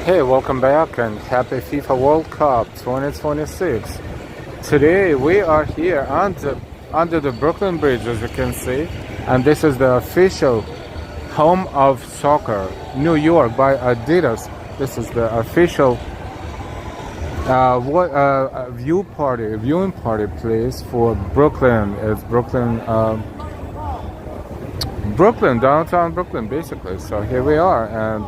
Hey, welcome back and happy FIFA World Cup 2026. Today we are here under the Brooklyn Bridge, as you can see, and this is the official home of soccer, New York by Adidas. This is the official viewing party place for Brooklyn. It's Brooklyn, downtown Brooklyn, basically. So here we are, and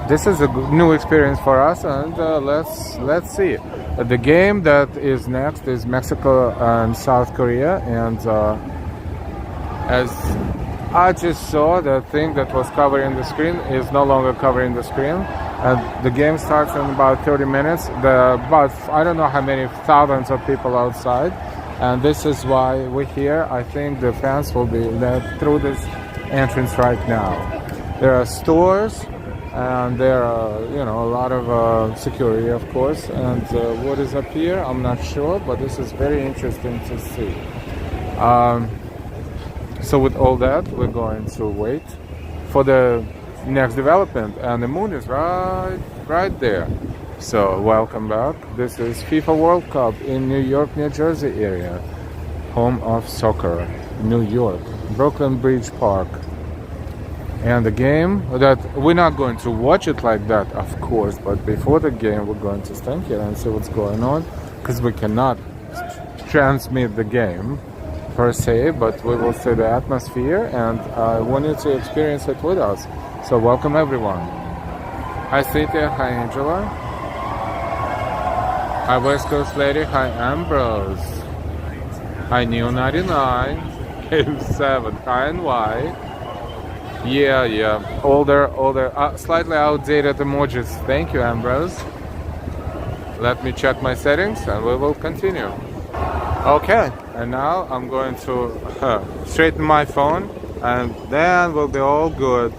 this is a new experience for us, and let's see. The game that is next is Mexico and South Korea, and as I just saw, the thing that was covering the screen is no longer covering the screen, and the game starts in about 30 minutes. About I don't know how many thousands of people outside, and this is why we're here. I think the fans will be led through this entrance right now. There are stores. And there are, a lot of security, of course. And what is up here, I'm not sure, but this is very interesting to see. So with all that, we're going to wait for the next development. And the moon is right there. So welcome back. This is FIFA World Cup in New York, New Jersey area. Home of soccer, New York, Brooklyn Bridge Park. And the game that we're not going to watch it like that, of course, but before the game we're going to stand here and see what's going on, because we cannot transmit the game per se, but we will see the atmosphere, and I want you to experience it with us. So welcome everyone. Hi Cynthia, hi Angela, hi West Coast Lady, hi Ambrose, hi Neo99, K7, hi NY. Yeah. Older, slightly outdated emojis. Thank you, Ambrose. Let me check my settings and we will continue. Okay, and now I'm going to straighten my phone and then we'll be all good.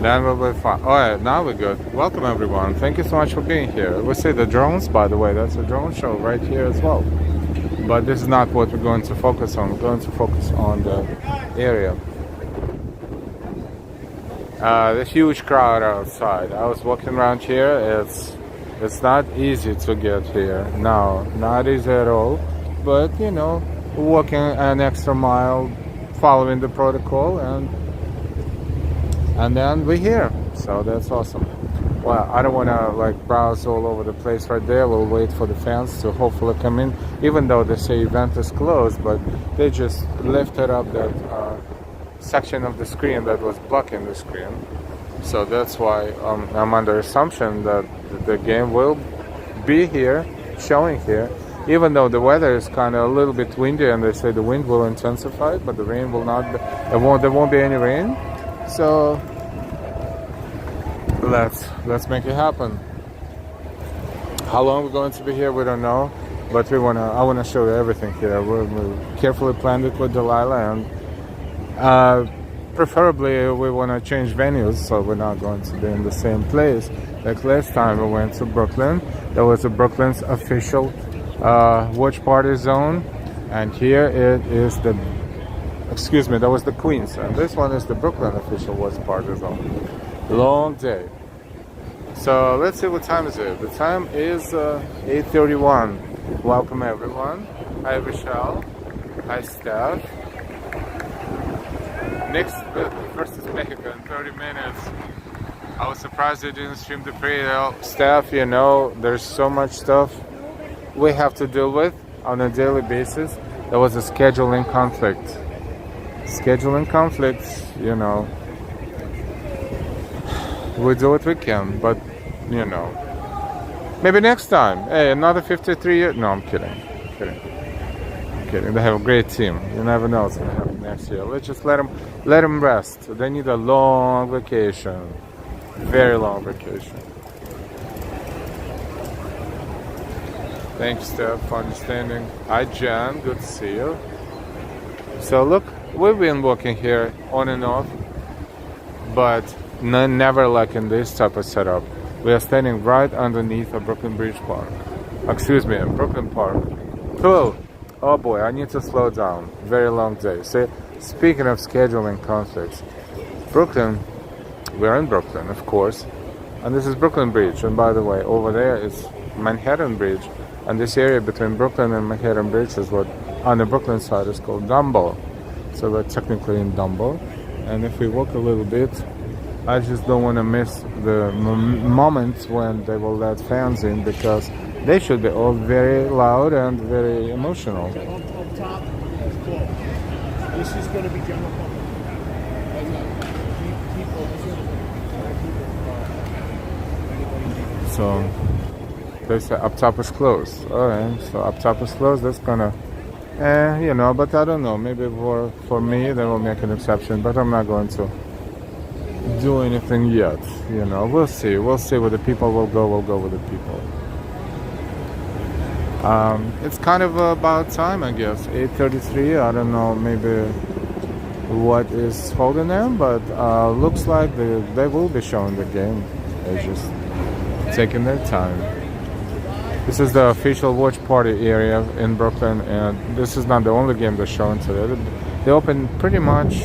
Then we'll be fine. Alright, now we're good. Welcome everyone. Thank you so much for being here. We see the drones, by the way. That's a drone show right here as well. But this is not what we're going to focus on. We're going to focus on the area. The huge crowd outside. I was walking around here. It's not easy to get here. No, not easy at all. But walking an extra mile, following the protocol, and then we're here. So that's awesome. Well, I don't want to browse all over the place right there. We'll wait for the fans to hopefully come in, even though they say event is closed, but they just lifted up that section of the screen that was blocking the screen. So that's why I'm under assumption that the game will be here, showing here, even though the weather is kind of a little bit windy and they say the wind will intensify, but the rain will not be, there won't be any rain. So let's make it happen. How long we're going to be here, we don't know, but I want to show you everything here. We carefully planned it with Delilah, and preferably we want to change venues, so we're not going to be in the same place. Like last time we went to Brooklyn, that was a Brooklyn's official watch party zone, and here it is that was the Queens, and this one is the Brooklyn official watch party zone. Long day. So let's see, what time is it? The time is 8:31. Welcome everyone. Hi Michelle. Hi Steph. Next versus Mexico in 30 minutes. I was surprised they didn't stream the pre-al. Steph, there's so much stuff we have to deal with on a daily basis. There was a scheduling conflict. We do what we can, but maybe next time. Hey, another 53 years. No, I'm kidding. They have a great team. You never know what's gonna happen next year. Let's just let them rest. They need a long vacation, very long vacation. Thanks, Steph, for understanding. Hi, Jan. Good to see you. So look, we've been working here on and off, but never like in this type of setup. We are standing right underneath a Brooklyn Bridge Park. Brooklyn Park. Cool. Oh boy, I need to slow down. Very long day. See, speaking of scheduling conflicts, Brooklyn. We're in Brooklyn, of course. And this is Brooklyn Bridge. And by the way, over there is Manhattan Bridge. And this area between Brooklyn and Manhattan Bridge is what on the Brooklyn side is called Dumbo. So we're technically in Dumbo. And if we walk a little bit, I just don't want to miss the moment when they will let fans in, because they should be all very loud and very emotional. Up top, it's closed. This is going to be general public. So they say up top is closed. Alright, so up top is closed. That's gonna, you know, but I don't know. Maybe for me they will make an exception, but I'm not going to do anything yet. You know, we'll see. We'll see where the people will go. We'll go with the people. It's kind of about time, I guess. 8:33. I don't know. Maybe what is holding them, but looks like they will be showing the game. They're just taking their time. This is the official watch party area in Brooklyn, and this is not the only game they're showing today. They open pretty much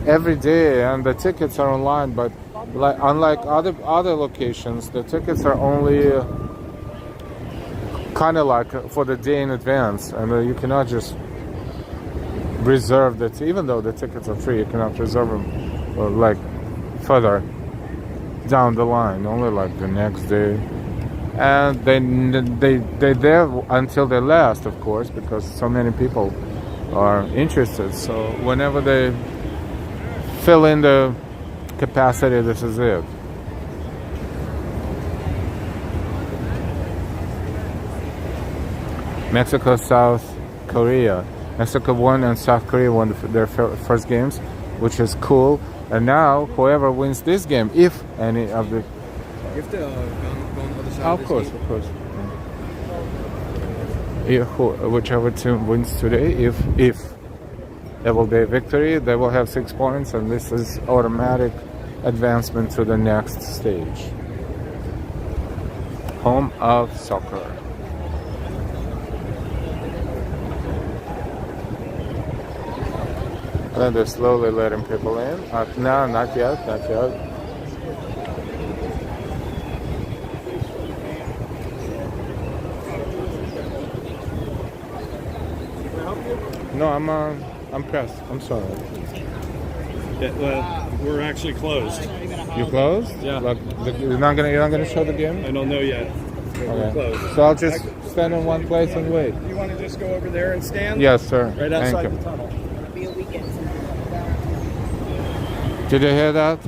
every day, and the tickets are online. But like unlike other locations, the tickets are only kind of like for the day in advance, and you cannot just reserve that. Even though the tickets are free, you cannot reserve them like further down the line, only like the next day. And they're there until they last, of course, because so many people are interested. So whenever they fill in the capacity, this is it. Mexico, South Korea. Mexico won and South Korea won their first games, which is cool. And now, whoever wins this game, if any of the... You have to go on the other side of course. Whichever team wins today, if there will be a victory, they will have 6 points, and this is automatic advancement to the next stage. Home of soccer. And they're slowly letting people in. No, not yet, not yet. No, I'm pressed. I'm sorry. Yeah, well, we're actually closed. You closed? Yeah. Like, you're not gonna show the game? I don't know yet. We're closed. So I'll just stand in one place and wait. You want to just go over there and stand? Yes, sir. Right outside Thank you. the tunnel. Did you hear that?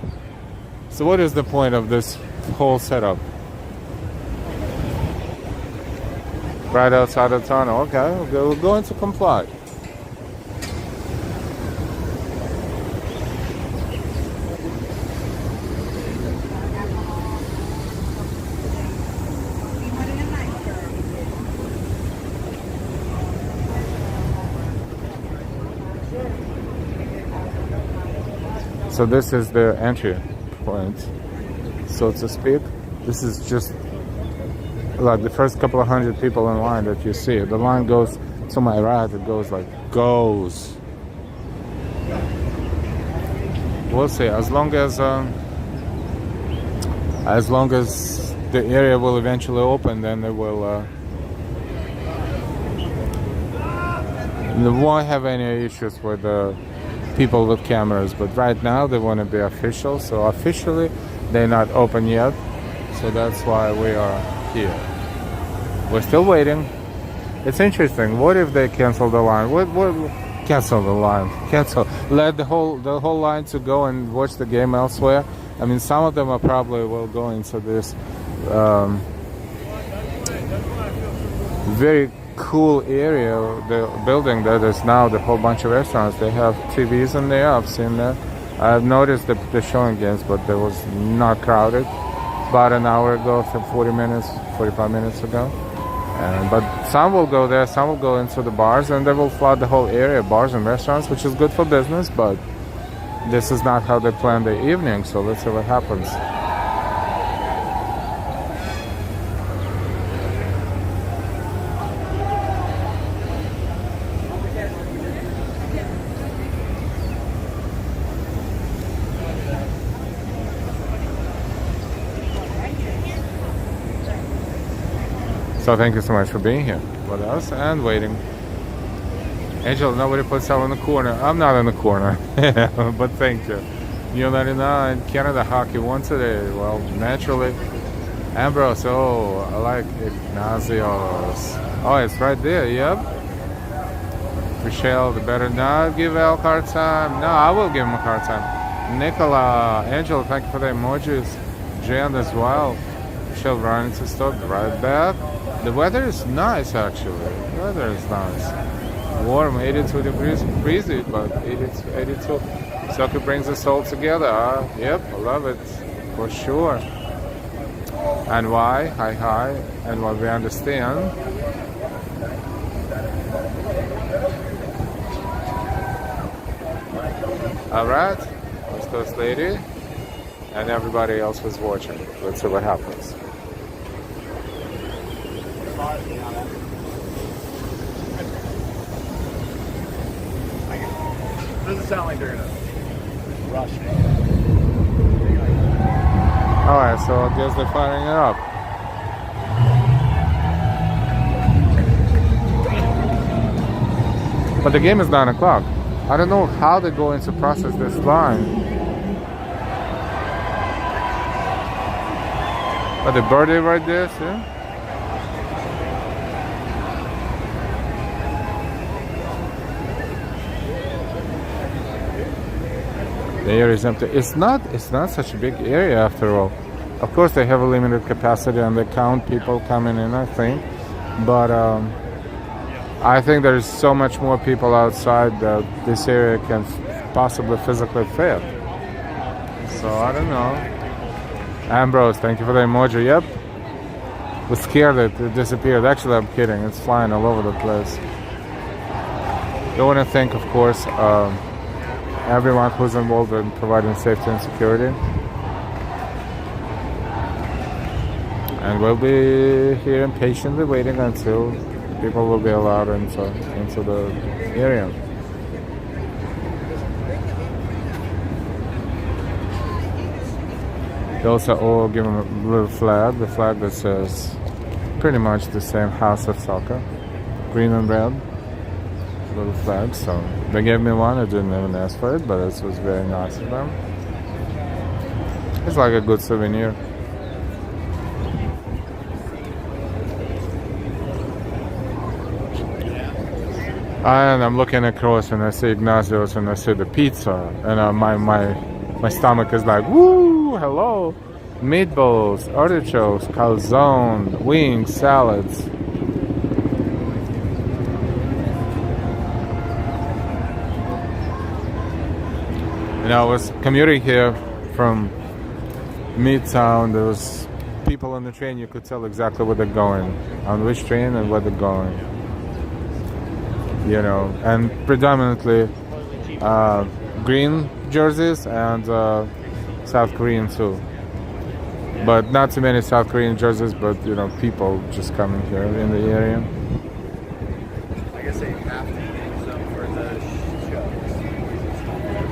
So what is the point of this whole setup? Right outside the tunnel. Okay, we're going to comply. So this is the entry point, so to speak. This is just like the first couple of hundred people in line that you see. The line goes to my right. It goes like goes. We'll see. As long as the area will eventually open, then they will. They won't have any issues with people with cameras, but right now they want to be official, so officially they're not open yet, so that's why we are here. We're still waiting. It's interesting. What if they cancel the line? What cancel the line? Cancel. Let the whole line to go and watch the game elsewhere. I mean, some of them are probably will go into this very cool area, the building that is now the whole bunch of restaurants. They have TVs in there. I've seen that. I've noticed the showing games, but there was not crowded about an hour ago, 45 minutes ago. But some will go there, some will go into the bars, and they will flood the whole area, bars and restaurants, which is good for business, but this is not how they plan the evening, so let's see what happens. So thank you so much for being here with us and waiting. Angel, nobody puts out in the corner. I'm not in the corner, but thank you. New 99, Canada hockey won today. Well, naturally. Ambrose, oh, I like Ignazio's. Oh, it's right there, yep. Michelle, the better not give Al hard time. No, I will give him a hard time. Nicola, Angela, thank you for the emojis. Jan as well. Michelle running to stop right back. The weather is nice actually. The weather is nice. Warm, 82 degrees, breezy, but 82. Soccer brings us all together. Yep, I love it for sure. And why? Hi, and what we understand. Alright, let's go, lady. And everybody else was watching. Let's see what happens. Doesn't sound like they're gonna rush me. Alright, so I guess they're firing it up. But the game is 9 o'clock. I don't know how they're going to process this line. But the birdie right there, see? The area is empty. It's not such a big area after all. Of course they have a limited capacity and they count people coming in, I think. But I think there's so much more people outside that this area can possibly physically fit. So I don't know. Ambrose, thank you for the emoji. Yep. Was scared it disappeared. Actually, I'm kidding. It's flying all over the place. You want to thank, of course, everyone who's involved in providing safety and security. And we'll be here patiently waiting until people will be allowed into the area. They also all give them a little flag, the flag that says pretty much the same House of Soccer, green and red. Little flag, so they gave me one. I didn't even ask for it, but it was very nice of them. It's like a good souvenir. And I'm looking across and I see Ignazio's and I see the pizza, and my stomach is like, woo, hello, meatballs, artichokes, calzone, wings, salads. You know, I was commuting here from Midtown. There was people on the train. You could tell exactly where they're going, on which train and where they're going. You know, and predominantly green jerseys and South Korean too. But not too many South Korean jerseys, but you know, people just coming here in the area. I guess they have to use them for the show.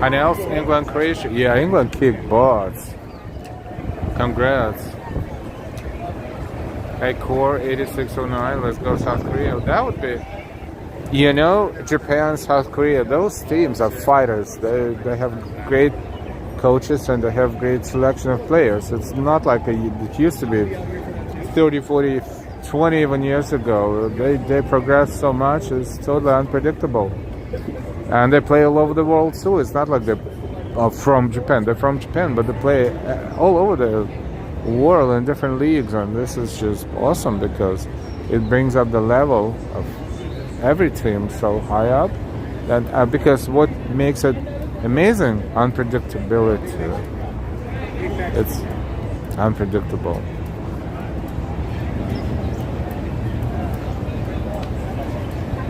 And else, England, Croatia. Yeah, England kicked butts. Congrats. Hey, Core 8609, let's go South Korea. That would be, you know, Japan, South Korea, those teams are fighters. They have great coaches and they have great selection of players. It's not like it used to be 30, 40, 20 even years ago. They progressed so much, it's totally unpredictable. And they play all over the world too. It's not like they're from Japan. They're from Japan, but they play all over the world in different leagues. And this is just awesome because it brings up the level of every team so high up. And because what makes it amazing, unpredictability. It's unpredictable.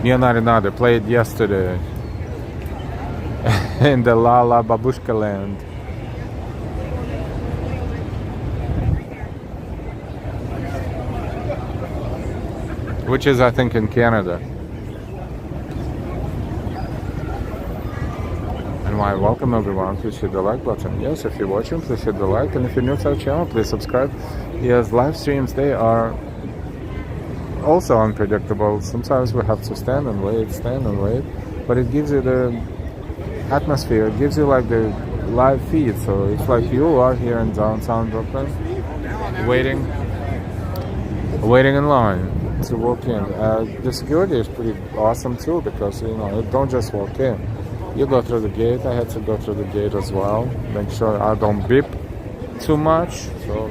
They played yesterday in the La Babushka land. Which is, I think, in Canada. And why, welcome everyone. Please hit the like button. Yes, if you're watching, please hit the like. And if you're new to our channel, please subscribe. Yes, live streams, they are also unpredictable. Sometimes we have to stand and wait, but it gives you the atmosphere. It gives you like the live feed. So it's like you are here in downtown Brooklyn, waiting in line to walk in. The security is pretty awesome too, because you don't just walk in. You go through the gate. I had to go through the gate as well. Make sure I don't beep too much. So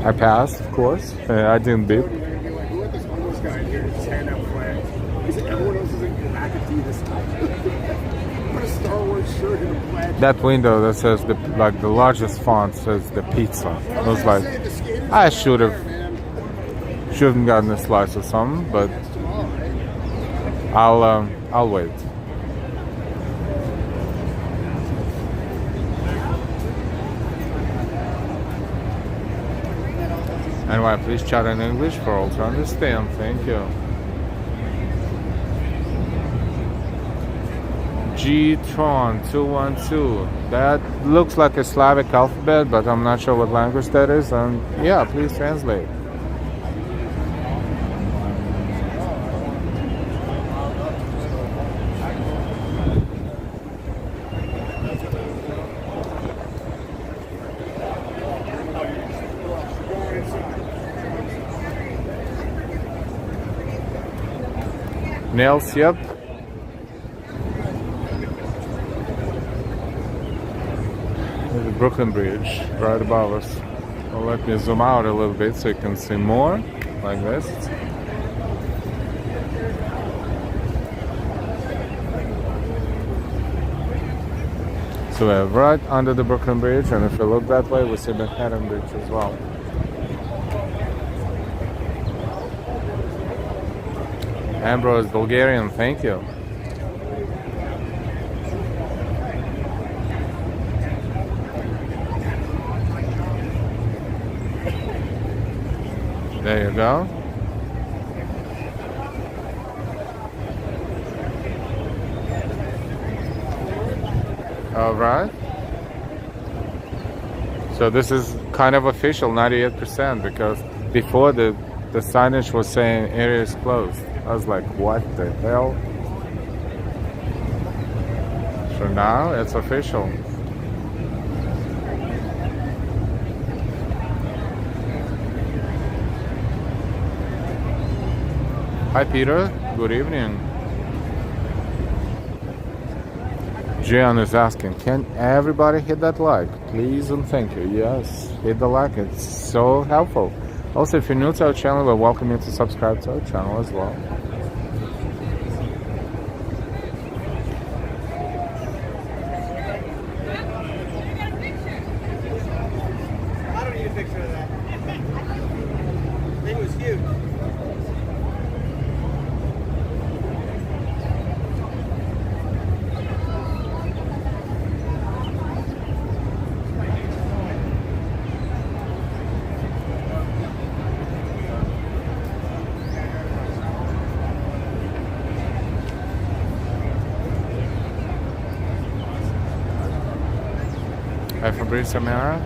I passed, of course. I didn't beep. Who let this homeless guy in here to just hand out flags? He said everyone else is in McAtee this time. Put a Star Wars shirt and a flag. That window that says the largest font says the pizza. I was like, I should have gotten a slice of something, but I'll wait. Anyway, please chat in English for all to understand. Thank you. G-Tron 212. That looks like a Slavic alphabet, but I'm not sure what language that is. And yeah, please translate. Nails, yep. There's the Brooklyn Bridge right above us. Well, let me zoom out a little bit so you can see more, like this. So we're right under the Brooklyn Bridge, and if you look that way, we see Manhattan Bridge as well. Ambrose, Bulgarian, thank you. There you go. All right. So this is kind of official, 98%, because before the signage was saying area is closed. I was like, what the hell? So now it's official. Hi Peter, good evening. Jian is asking, can everybody hit that like? Please and thank you. Yes, hit the like, it's so helpful. Also, if you're new to our channel, we welcome you to subscribe to our channel as well. I don't need a picture of that. Thing was huge. Hi Fabrizio Mera.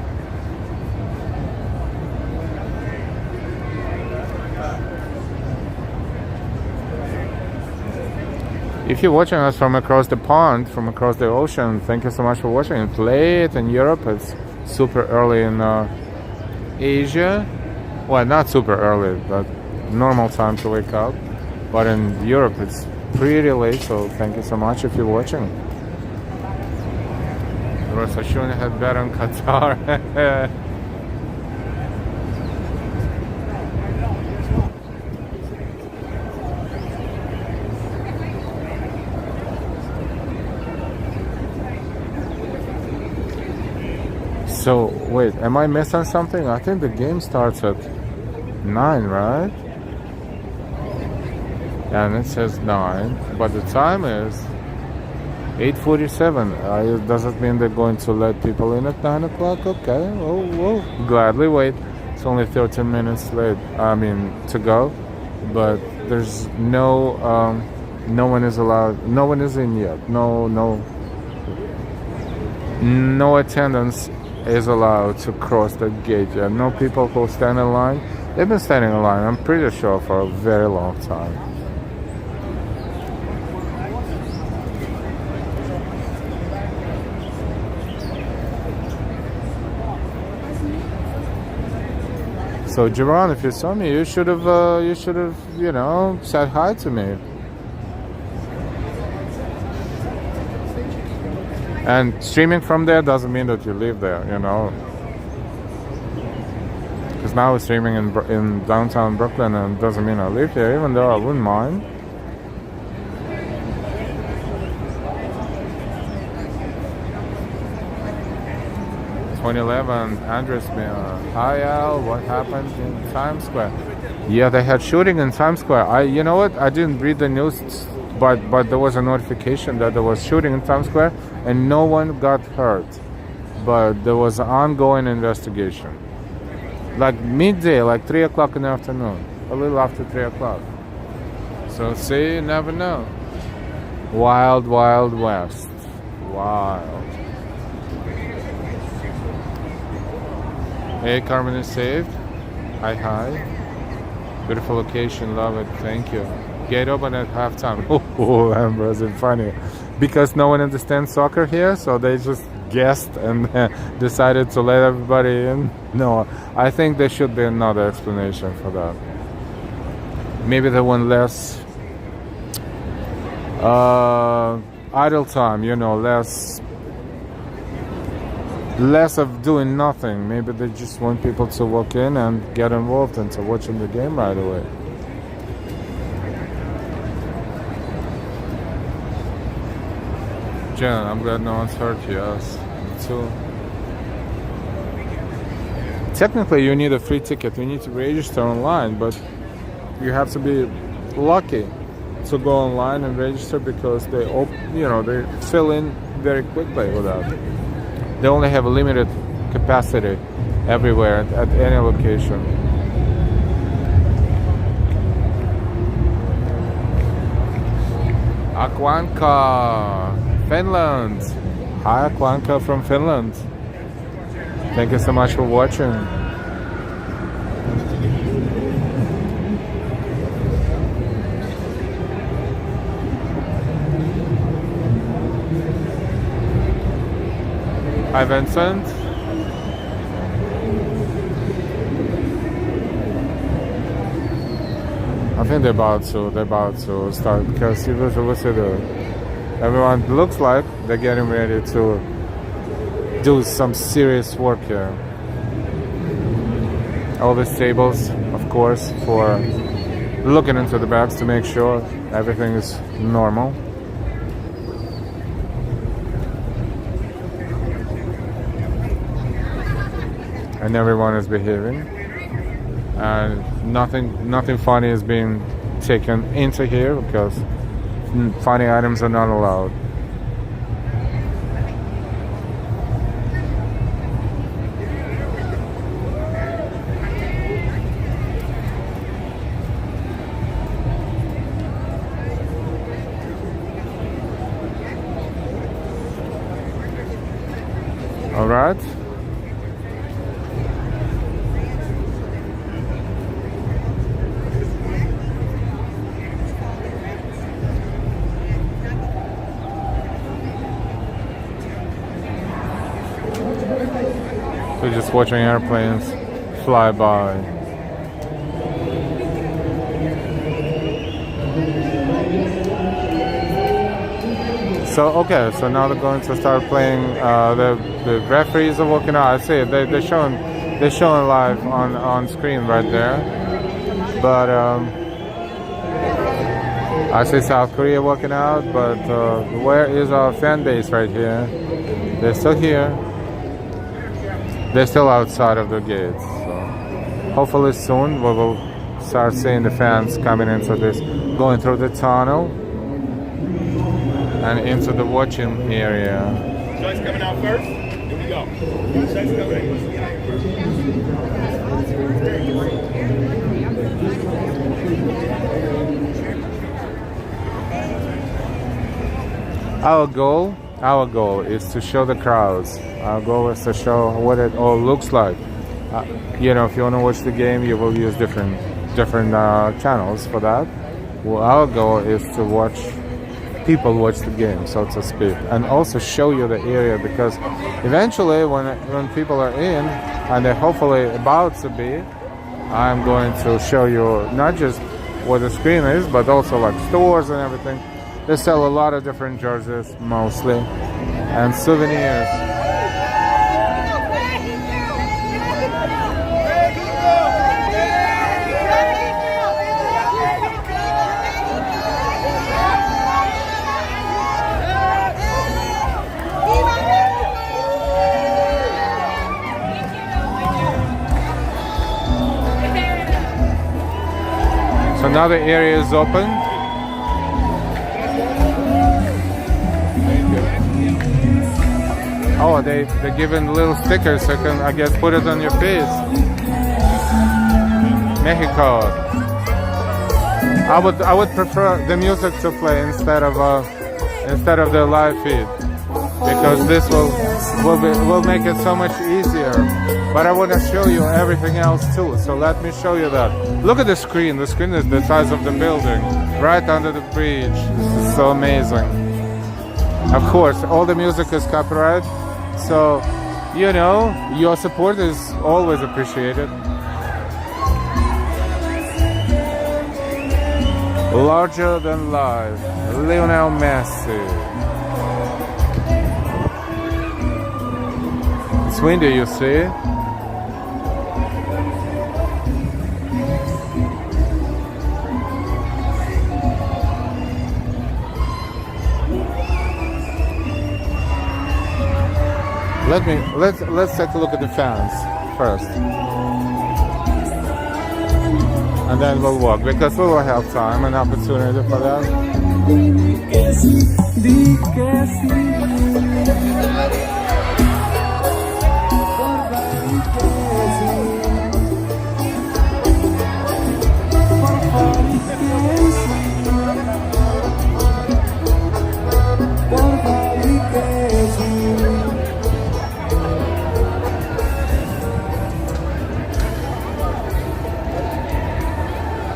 If you're watching us from across the pond, from across the ocean, thank you so much for watching. It's late in Europe, it's super early in Asia. Well, not super early, but normal time to wake up. But in Europe, it's pretty late, so thank you so much if you're watching. Rosashuni had better in Qatar. So, wait, am I missing something? I think the game starts at 9, right? And it says 9, but the time is 8:47. Does it mean they're going to let people in at 9 o'clock? Okay, we'll gladly wait. It's only 13 minutes late, to go. But there's no one is allowed, no one is in yet. No attendance is allowed to cross the gate yet. No people who stand in line. They've been standing in line, I'm pretty sure, for a very long time. So Jerron, if you saw me, you should have, you know, said hi to me. And streaming from there doesn't mean that you live there, you know. Because now we're streaming in downtown Brooklyn, and it doesn't mean I live here, even though I wouldn't mind. Andres Miller. Hi Al, what happened in Times Square? Yeah, they had shooting in Times Square. You know what? I didn't read the news, but there was a notification that there was shooting in Times Square, and no one got hurt. But there was an ongoing investigation. Like midday, like 3 o'clock in the afternoon, a little after 3 o'clock. So see, you never know. Wild, wild west. Wild. Hey, Carmen is saved. Hi, hi. Beautiful location, love it. Thank you. Gate open at halftime. Oh, Ambrose is funny. Because no one understands soccer here, so they just guessed and decided to let everybody in. No, I think there should be another explanation for that. Maybe they want less idle time, you know, less of doing nothing. Maybe they just want people to walk in and get involved into watching the game right away. Jen, I'm glad no one's hurt. Yes, me too. Technically, you need a free ticket. You need to register online, but you have to be lucky to go online and register because they fill in very quickly with that. They only have a limited capacity everywhere at any location. Akwanka, Finland. Hi Akwanka from Finland. Thank you so much for watching. Hi Vincent. I think they're about to start because everyone looks like they're getting ready to do some serious work here. All these tables, of course, for looking into the bags to make sure everything is normal. And everyone is behaving, and nothing funny is being taken into here because funny items are not allowed. All right. So just watching airplanes fly by. So okay, so now they're going to start playing. The referees are walking out. I see it. They're showing live on screen right there. But I see South Korea walking out. But where is our fan base right here? They're still here. They're still outside of the gates. So hopefully soon we will start seeing the fans coming into this, going through the tunnel and into the watching area. Joyce coming out first. Here we go. Joyce coming. Our goal is to show the crowds. Our goal is to show what it all looks like You know, if you want to watch the game, you will use different channels for that. Well, our goal is to watch people watch the game, so to speak, and also show you the area, because eventually when people are in and they're hopefully about to be, I'm going to show you not just what the screen is, but also like stores and everything. They sell a lot of different jerseys mostly and souvenirs. So now the area is open. Oh, they're giving little stickers so you can, I guess, put it on your face. Mexico. I would prefer the music to play instead of the live feed, because this will make it so much easier. But I want to show you everything else too, so let me show you that. Look at the screen. The screen is the size of the building, right under the bridge. This is so amazing. Of course, all the music is copyright, so you know your support is always appreciated. Larger than life, Lionel Messi. It's windy, you see. Let's take a look at the fans first, and then we'll walk, because we will have time and opportunity for that.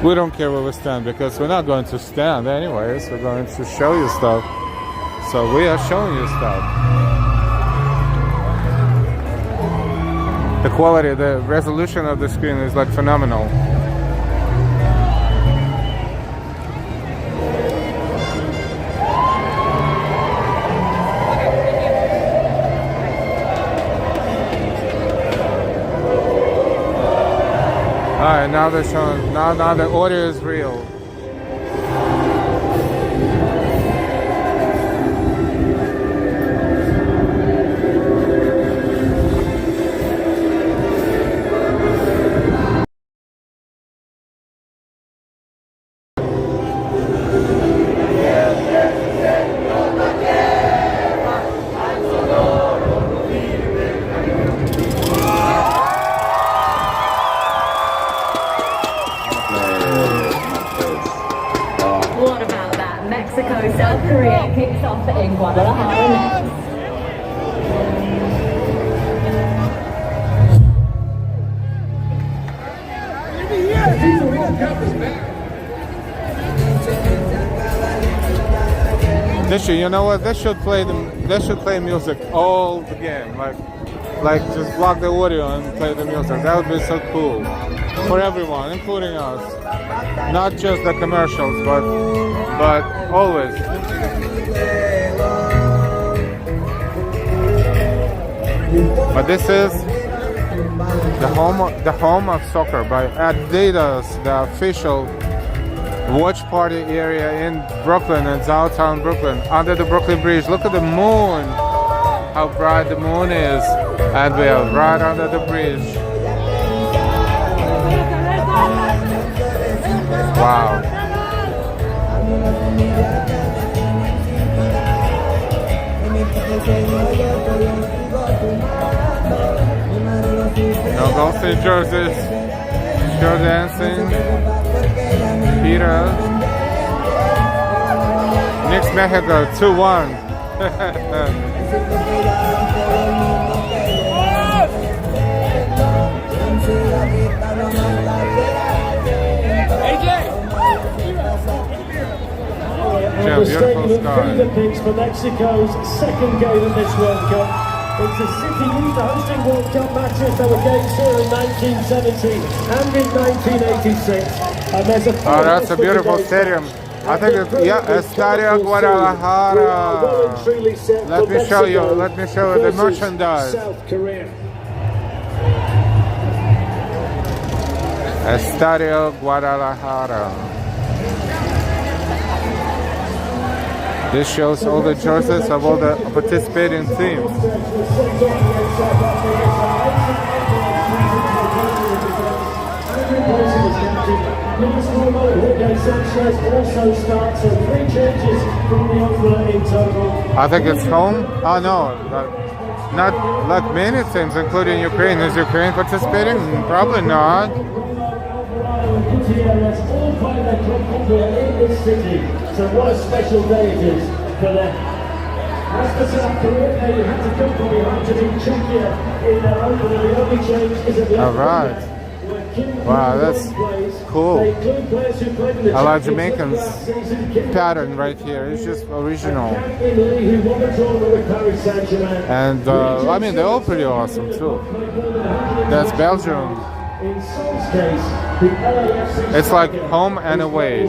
We don't care where we stand, because we're not going to stand anyways. We're going to show you stuff. So we are showing you stuff. The quality, the resolution of the screen is like phenomenal. Alright, now they're showing, now the audio is real. South Korea kicks off in Guadalajara next. You know what? They should play music all the game, like just block the audio and play the music. That would be so cool for everyone, including us. Not just the commercials, but always. But this is the home of soccer by Adidas, the official watch party area in Brooklyn, in downtown Brooklyn, under the Brooklyn Bridge. Look at the moon, how bright the moon is, and we are right under the bridge. Wow. Now go see jerseys, show dancing, Peter, Knicks Mexico 2-1. Yeah, the beautiful stadium sky. Fever Pitch for Mexico's second game of this World Cup. It's a city used to hosting World Cup matches. There were games here in 1970 and in 1986. And there's a Oh, that's a beautiful stadium. I think it's, yeah, Estadio Guadalajara. Let me show you the merchandise. South Korea. Estadio Guadalajara. This shows all the jerseys of all the participating teams. I think it's home. Oh no, not like many teams, including Ukraine. Is Ukraine participating? Probably not. So what a special day it is for them. As for South Korea, they had to come from behind to beat Czechia in their opener. The only change is at the All right. Wow, that's cool. I like Jamaican's pattern right here. It's just original. And I mean, they're all pretty awesome too. That's Belgium. It's like home and away.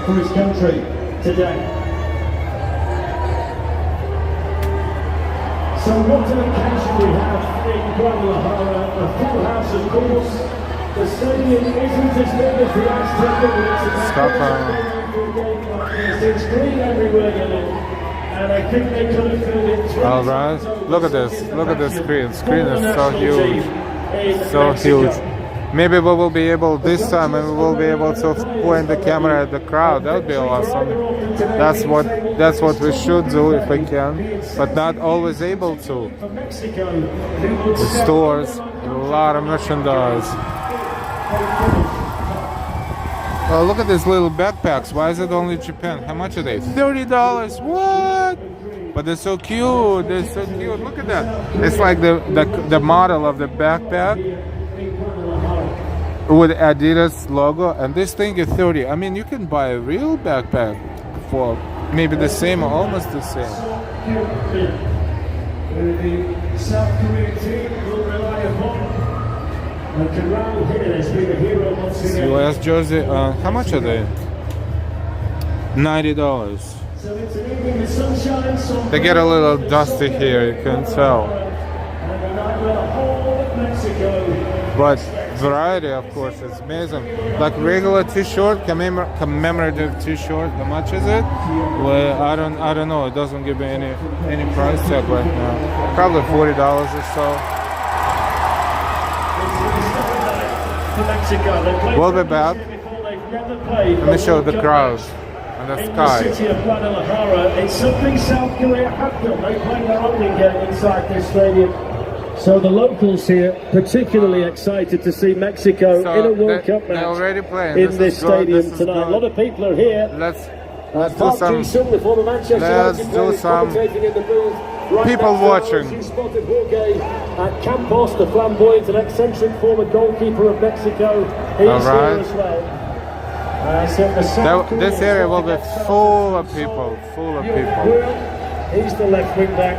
For his country today. So what an occasion we have in Guadalajara, a full house of course. The stadium isn't as big as the Aztec, but it's green everywhere you look. And I think they could have filled it. All right, look at this screen. The screen is so huge, so huge. Maybe we will be able this time, and we will be able to point the camera at the crowd. That would be awesome. That's what we should do if we can, but not always able to. The stores, a lot of merchandise. Oh, look at these little backpacks. Why is it only Japan? How much are they? $30. What? But they're so cute. They're so cute. Look at that. It's like the model of the backpack with Adidas logo, and this thing is $30. I mean, you can buy a real backpack for maybe the same or almost the same. The South Korean team will rely upon US jersey. How much are they? $90. They get a little dusty here, you can tell. But variety, of course, is amazing. Like regular T-shirt, commemorative T-shirt. How much is it? Well, I don't know. It doesn't give me any price tag right now. Probably $40 or so. We'll be back. Let me show the crowds and the sky. The city of Guadalajara, it's something South Korea have done. They play their opening game inside this stadium. So the locals here particularly excited to see Mexico in a World Cup match in this stadium tonight. A lot of people are here. Let's do some before the Manchester people watching. Spotted Jorge Campos, the flamboyant and eccentric former goalkeeper of Mexico. He's here as well. This area will be full of people. He's the left wing back.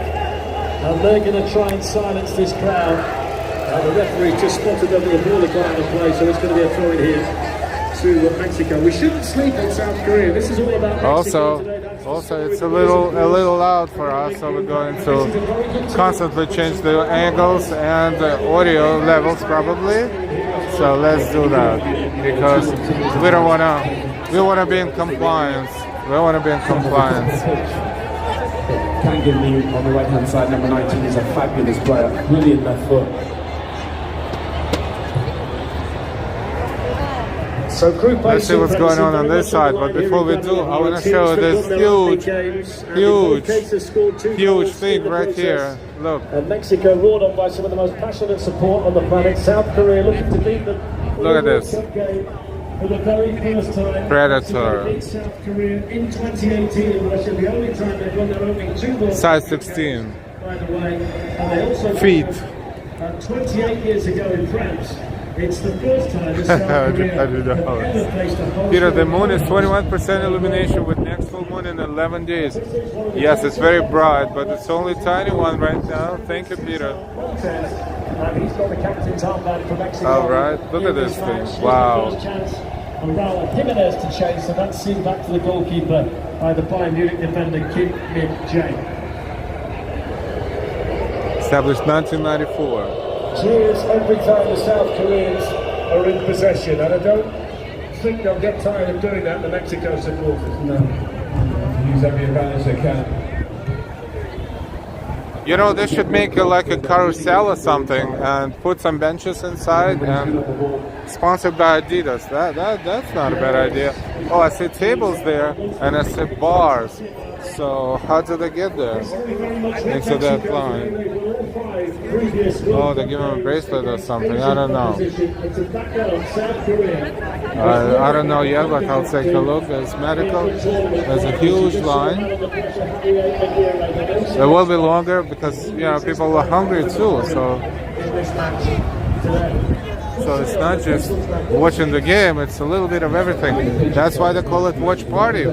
And they're going to try and silence this crowd. The referee just spotted them, the ball had gone out of play, so it's going to be a throw in here to Mexico. We shouldn't sleep in South Korea. This is all about Mexico today. Also, it's a little loud for us, so we're going to constantly change the angles and the audio levels probably. So let's do that because we want to be in compliance. We want to be in compliance. Can give me on the right hand side, number 19 is a fabulous player, brilliant left foot. So group Let's see what's going on this side, but before we do, I want to show this huge thing right here. Look. And Mexico roared on by some of the most passionate support on the planet. South Korea looking to beat them. Look at this. For the very first time, Predator. in South Korea in 2018 in Russia, the only time they've won their opening 2 World Size 16. By the way, and they also Feet. 28 years ago in France, It's the first time the South Korea have ever faced a home Peter, the moon is 21% illumination with next full moon in 11 days. Yes, it's very bright, but it's only tiny one right now. Thank you, Peter. And he's got the captain's armband for Mexico. All right, look at this thing. Wow. And Raul Jimenez to chase, and that's seen back to the goalkeeper by the Bayern Munich defender Kim Min-jae. Established 1994. Cheers every time the South Koreans are in possession, and I don't think they'll get tired of doing that, the Mexico supporters. No. Use every advantage they can. You know, they should make like a carousel or something and put some benches inside and sponsored by Adidas. That's not a bad idea. Oh, I see tables there and I see bars. So how do they get there? Next to that line. Oh, they give him a bracelet or something. I don't know. I don't know yet, but I'll take a look. There's medical. There's a huge line. It will be longer because, you know, people are hungry too. So it's not just watching the game. It's a little bit of everything. That's why they call it watch party.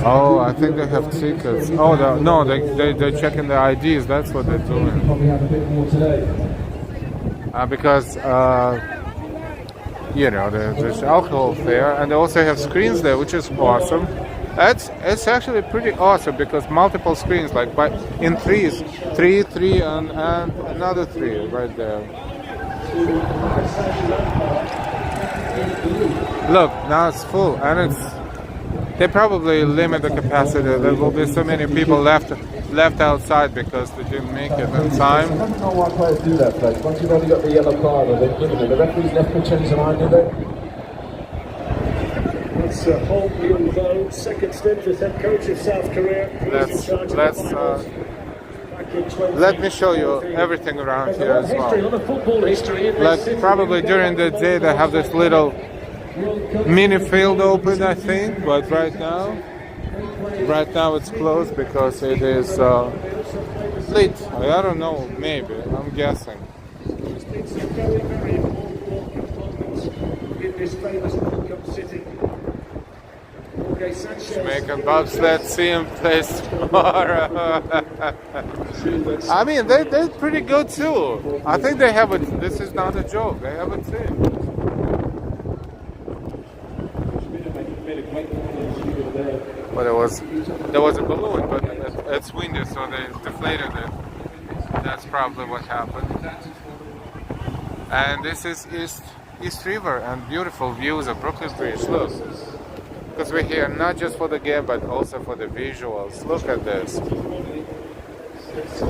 Oh, I think they have tickets. Oh, no, they're checking the IDs. That's what they're doing. Because, you know, there's alcohol there, and they also have screens there, which is awesome. It's actually pretty awesome because multiple screens, like in threes, three, and another three right there. Look, now it's full, and they probably limit the capacity. There will be so many people left outside because they didn't make it in time. I don't know why players do that, Flex. Once you've already got the yellow card or they've given it, the referee's never going to change their mind, do they? It's Hong Yun-ho, second stint as head coach of South Korea. Let me show you everything around here as well. Like probably during the day they have this little mini field open, I think, but right now it's closed because it is late. I don't know, maybe, I'm guessing. Jamaican bobsled, see him play tomorrow. I mean, they're pretty good too. I think they have this is not a joke, they have a team. But there was a balloon, but it's windy, so they deflated it. That's probably what happened. And this is East River and beautiful views of Brooklyn Bridge. Look, because we're here not just for the game, but also for the visuals. Look at this. It's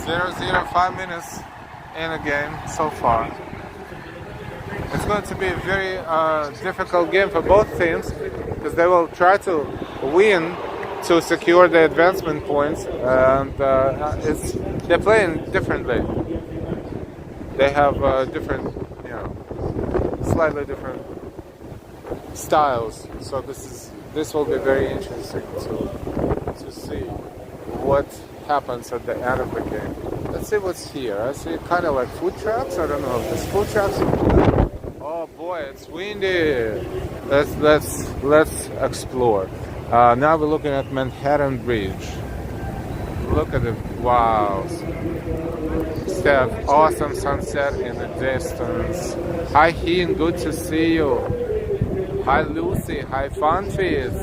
0-0, 5 minutes in a game so far. It's going to be a very difficult game for both teams because they will try to win to secure the advancement points, and they're playing differently. They have different, you know, slightly different styles. So this will be very interesting to see what happens at the end of the game. Let's see what's here. I see kind of like food traps. I don't know if there's food traps. Oh boy, it's windy. Let's explore. Now we're looking at Manhattan Bridge. Look at it. Wow. Steph, awesome sunset in the distance. Hi Heen, good to see you. Hi Lucy, hi Funfies.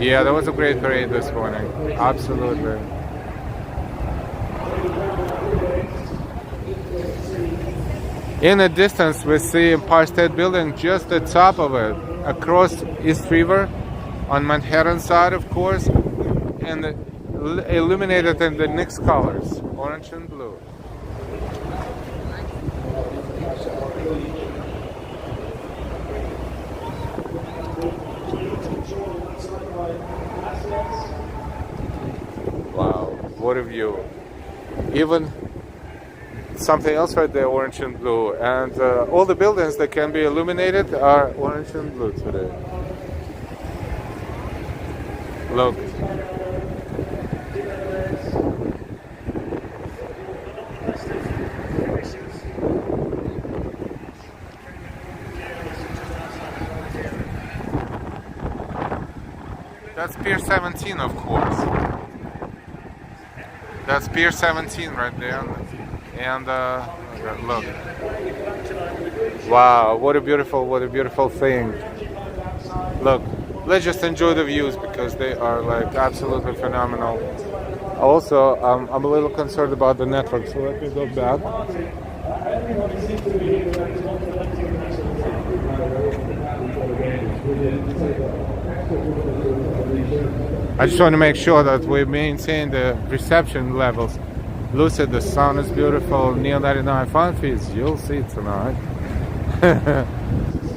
Yeah, that was a great parade this morning. Absolutely. In the distance, we see Empire State Building, just the top of it, across East River, on Manhattan side, of course, and illuminated in the Knicks colors, orange and blue. Wow, what a view. Even something else right there, orange and blue. And all the buildings that can be illuminated are orange and blue today. Look. That's Pier 17, of course. That's Pier 17 right there. And look. Wow, what a beautiful thing. Look, let's just enjoy the views because they are like absolutely phenomenal. Also, I'm a little concerned about the network, so let me go back. I just want to make sure that we maintain the reception levels. Lucid, the sun is beautiful. Neo 99 fun fees, you'll see tonight.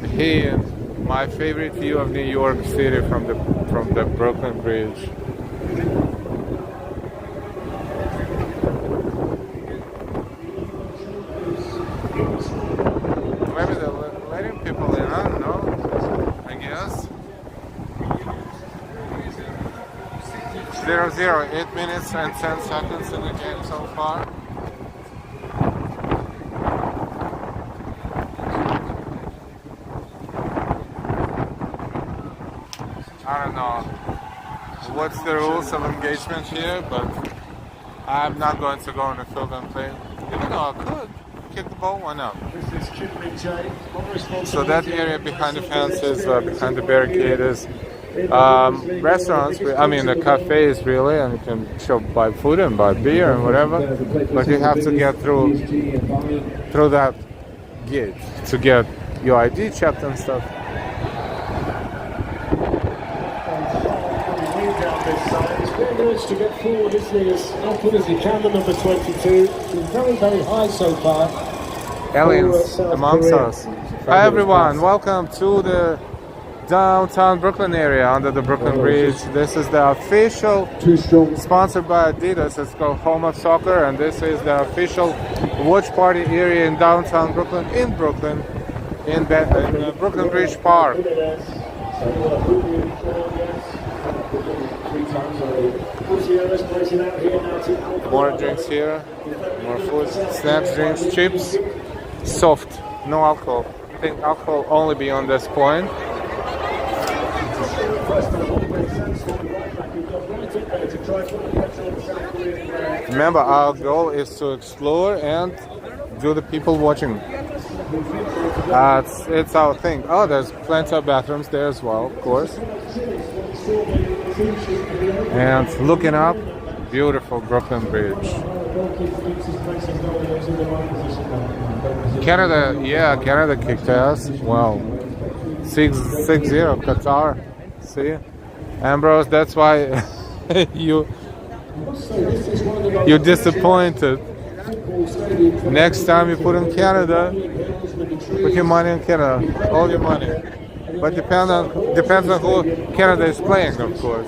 Here, my favorite view of New York City from the Brooklyn Bridge. Maybe they're letting people in, I don't know. I guess. 0-0, 8 minutes and 10 seconds in the game so far. I don't know what's the rules of engagement here, but I'm not going to go on the field and play. Even though I could kick the ball, why not? So that area behind the fences, behind the barricade is restaurants, I mean the cafes really, and you can buy food and buy beer and whatever, but you have to get through that gate to get your ID checked and stuff. To get forward, isn't he? As often as he can, the number 22. Been very, very high so far. Aliens amongst us. Hi everyone, welcome to the downtown Brooklyn area under the Brooklyn Bridge. This is the official, sponsored by Adidas. It's called Home of Soccer, and this is the official watch party area in downtown Brooklyn, in Brooklyn Bridge Park. More drinks here, more food, snacks, drinks, chips, soft, no alcohol. I think alcohol only be on this point. Remember, our goal is to explore and do the people watching. It's our thing. Oh, there's plenty of bathrooms there as well, of course. And looking up, beautiful Brooklyn Bridge. Canada, yeah, Canada kicked ass. Wow. 6-0 Qatar. See? Ambrose, that's why you're disappointed. Next time you put in Canada, put your money in Canada, all your money. But depends on who Canada is playing, of course.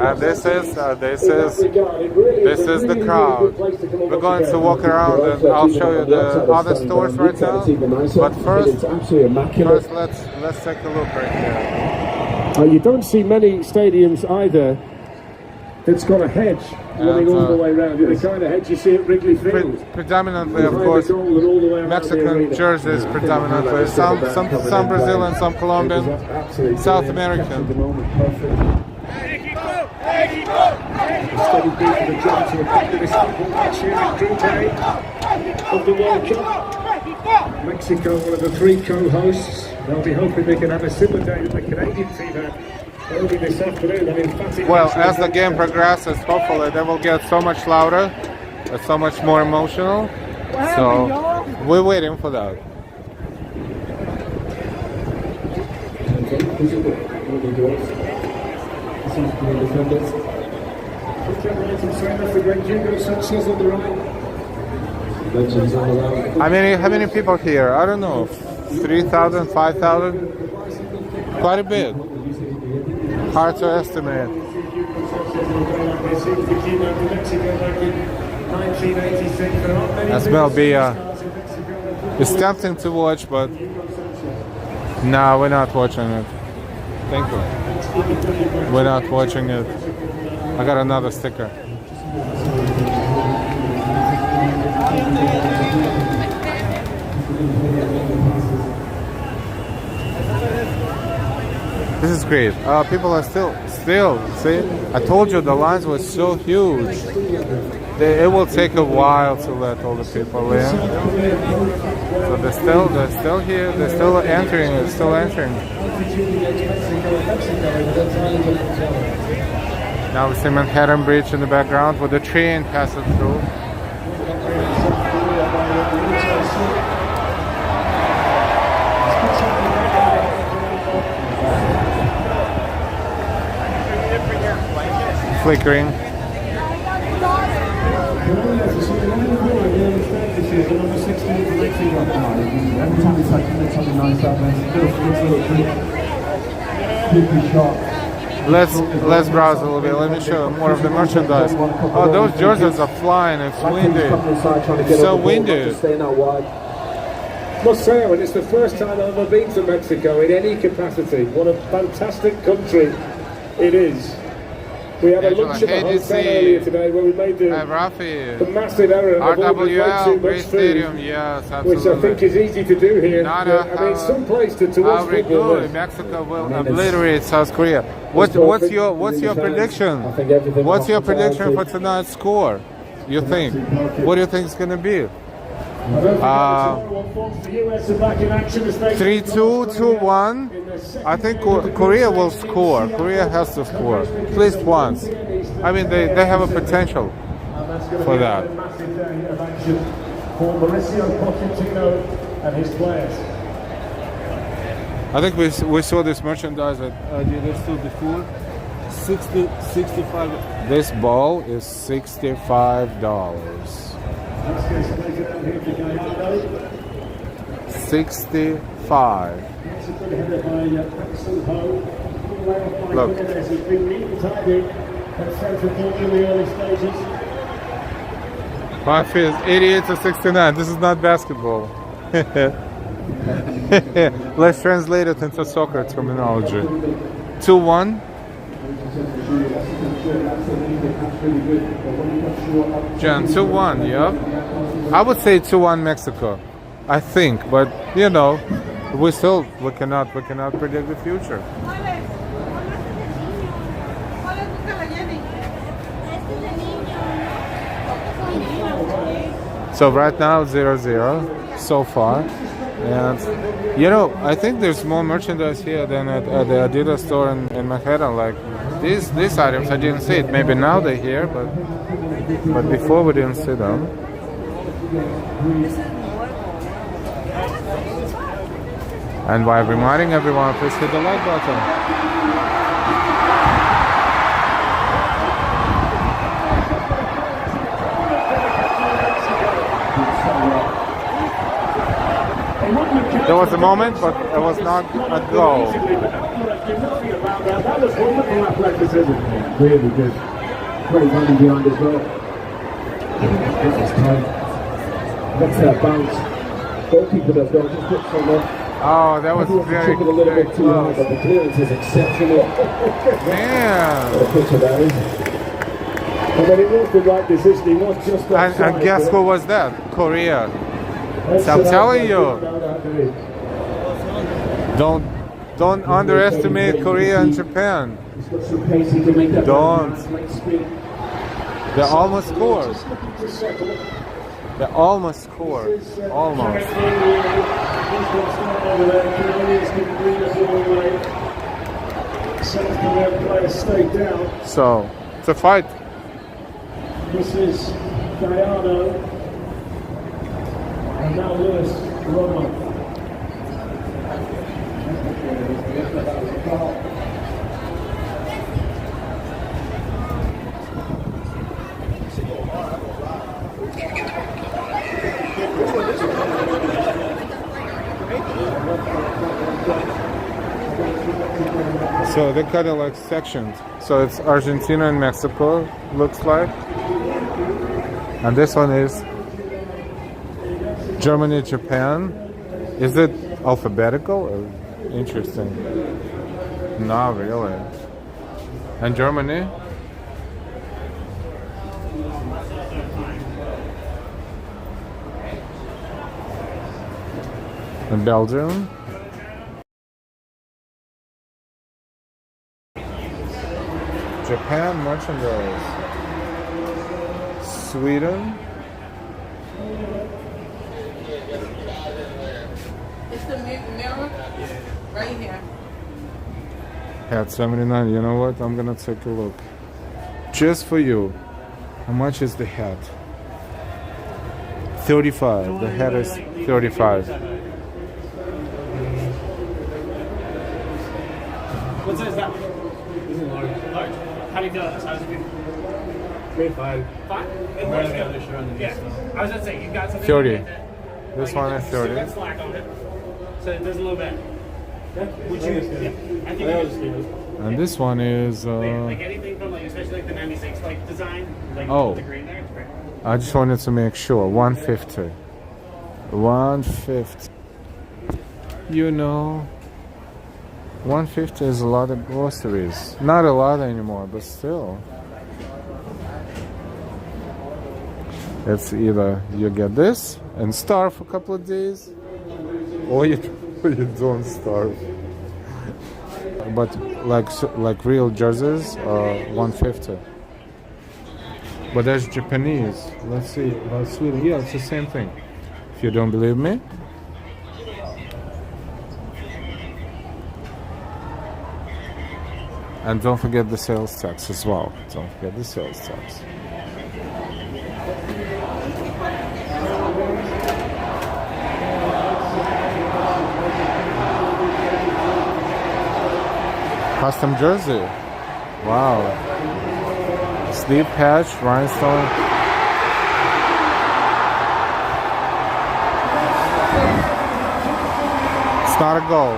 And this is the crowd. We're going to walk around and I'll show you the other stores right now. But first let's take a look right here. You don't see many stadiums either that's got a hedge running all the way around. The kind of hedge you see at Wrigley Field. Predominantly, of course, Mexican jerseys predominantly. Some Brazilian, some Colombian, South American. Of the World Cup. Mexico, one of the three co-hosts. They'll be hoping they can have a similar day that the Canadian team had. This afternoon. Well, as the game progresses, hopefully they will get so much louder, so much more emotional. So we're waiting for that. How many people here? I don't know. 3,000, 5,000? Quite a bit. Hard to estimate. As well be it's tempting to watch, but no, we're not watching it. Thank you. We're not watching it. I got another sticker. This is great. People are still, see? I told you the lines were so huge. It will take a while to let all the people in. So they're still here. They're still entering. They're still entering. Now we see Manhattan Bridge in the background with the train passing through. Flickering. Let's browse a little bit. Let me show you more of the merchandise. Oh, those jerseys are flying. It's windy. It's so windy. Must say, when it's the first time I've ever been to Mexico in any capacity. What a fantastic country it is. We had a lunch at the hotel earlier today where we made the massive error of ordering way too much food, yes, which I think is easy to do here. I mean, some place to watch football. Mexico will obliterate South Korea. What's your prediction? What's your prediction for tonight's score? You think? What do you think is going to be? 3-2, 2-1. I think Korea will score. Korea has to score at least once. I mean, they have a potential for that. I think we saw this merchandise at Adidas too before. 65. This ball is $65. 65. Look. My feel 88 to 69. This is not basketball. Let's translate it into soccer terminology. 2-1. John, 2-1, yeah. I would say 2-1 Mexico. I think, but you know, we cannot predict the future. So right now 0-0 so far, and you know, I think there's more merchandise here than at the Adidas store in Manhattan. Like these items, I didn't see it. Maybe now they're here, but before we didn't see them. And while reminding everyone, please hit the like button. There was a moment, but it was not a goal. That was wonderful athleticism. Really good. Great running behind as well. That was tight. That's that bounce. Goalkeeper does well. Just put some off. Oh, that was very good. A little bit too high, but the clearance is exceptional. Man. What a picture that is. And then it was the right decision. He was just and guess who was that? Korea. So I'm telling you. Don't underestimate Korea and Japan. Don't. They almost scored. They almost scored. Almost. So, it's a fight. This is Gallardo. And now Lewis Roma. So So they cut it like sections. So it's Argentina and Mexico, looks like. And this one is Germany, Japan. Is it alphabetical? Interesting. Not really. And Germany? And Belgium? Japan merchandise. Sweden. It's the mirror right here. Hat 79. You know what? I'm gonna take a look. Just for you. How much is the hat? 35. The hat is 35. What size is that one? This is large. Large. How do you feel that size? 5. 5? It More looks than the good. other shirt underneath, Yeah. so. I was gonna say, you've got something 30. like that. This Like, one is still 30. got slack on it. So it does a little bit. Would you? Yeah. I think And this one is like anything from like, especially like the 96 like design, like Oh. the green there, it's great. I just wanted to make sure. 150. 150. You know, 150 is a lot of groceries. Not a lot anymore, but still. It's either you get this and starve for a couple of days, or you don't starve. But like real jerseys, 150. But there's Japanese. Let's see about Sweden. Yeah, it's the same thing. If you don't believe me. And don't forget the sales tax as well. Don't forget the sales tax. Custom jersey. Wow. Sleeve patch, rhinestone. It's not a goal.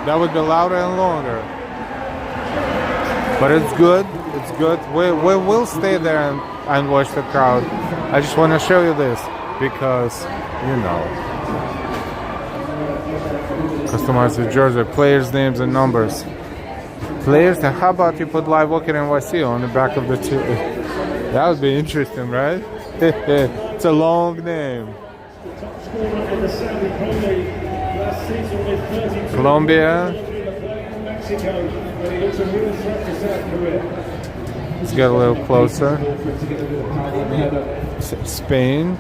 That would be louder and longer. But it's good. It's good. We will stay there and watch the crowd. I just want to show you this because, you know, customize the jersey, players' names and numbers. Players, and how about you put Live Walker NYC on the back of the two? That would be interesting, right? It's a long name. Colombia. Let's get a little closer. Spain.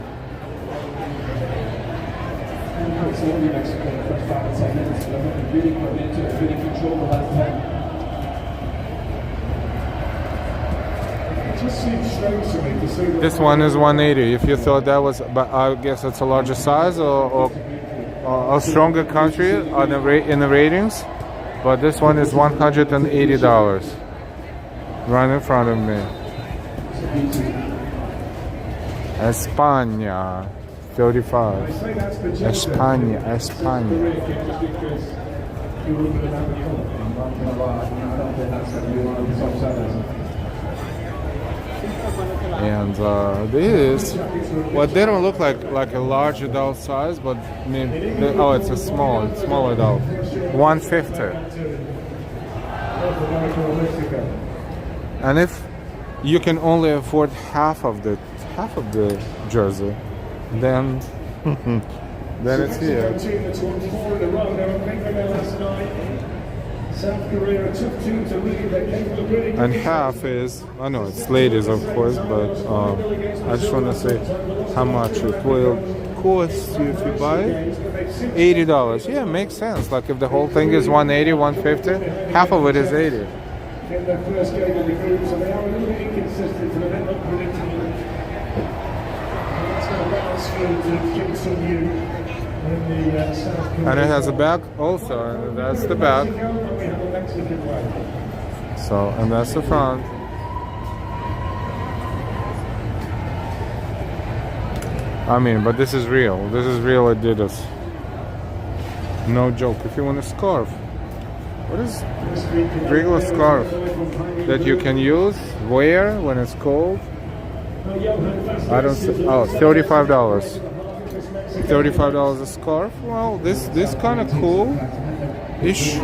This one is 180. If you thought that was, but I guess it's a larger size or a stronger country on in the ratings. But this one is $180. Right in front of me. España, 35. España. And this, well, they don't look like a large adult size, but I mean, oh, it's a small adult. 150. And if you can only afford half of the jersey, then then it's here. And half is, I know it's ladies of course, but I just want to say how much it will cost you if you buy it. $80. Yeah, makes sense. Like if the whole thing is 180, 150, half of it is 80. And it has a back also, and that's the back. So, and that's the front. I mean, but this is real. This is real Adidas. No joke. If you want a scarf, What is regular scarf that you can wear when it's cold? I don't see. Oh, $35. $35 a scarf. Well, this kind of cool-ish.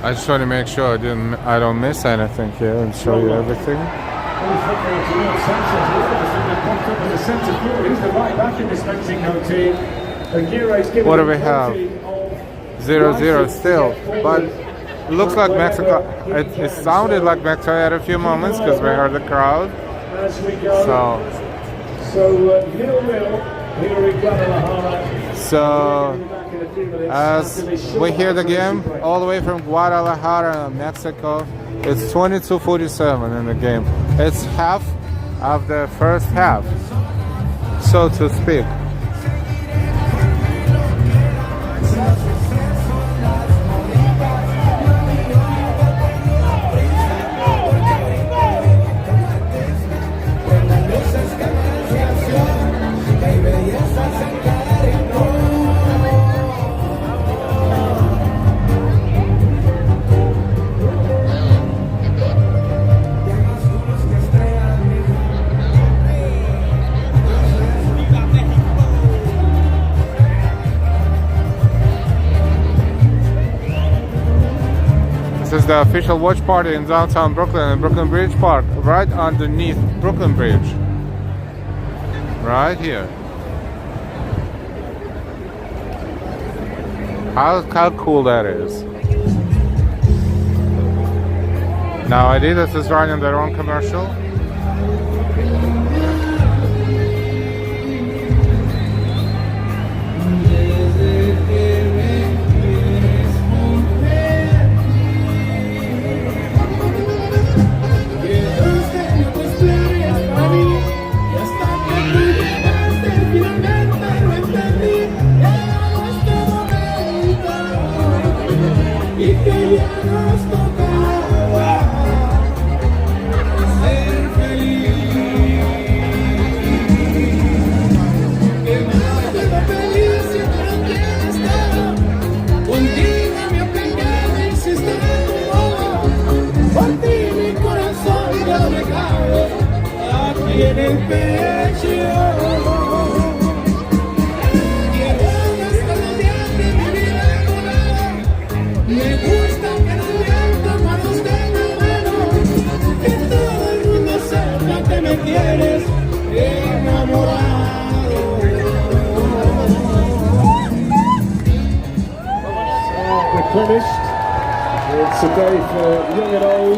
I just want to make sure I don't miss anything here and show you everything. What do we have? 0-0 still, but it looks like Mexico. It sounded like Mexico had a few moments because we heard the crowd. So as we hear the game all the way from Guadalajara, Mexico, it's 22-47 in the game. It's half of the first half, so to speak. This is the official watch party in downtown Brooklyn in Brooklyn Bridge Park, right underneath Brooklyn Bridge. Right here. How cool that is. Now Adidas is running their own commercial.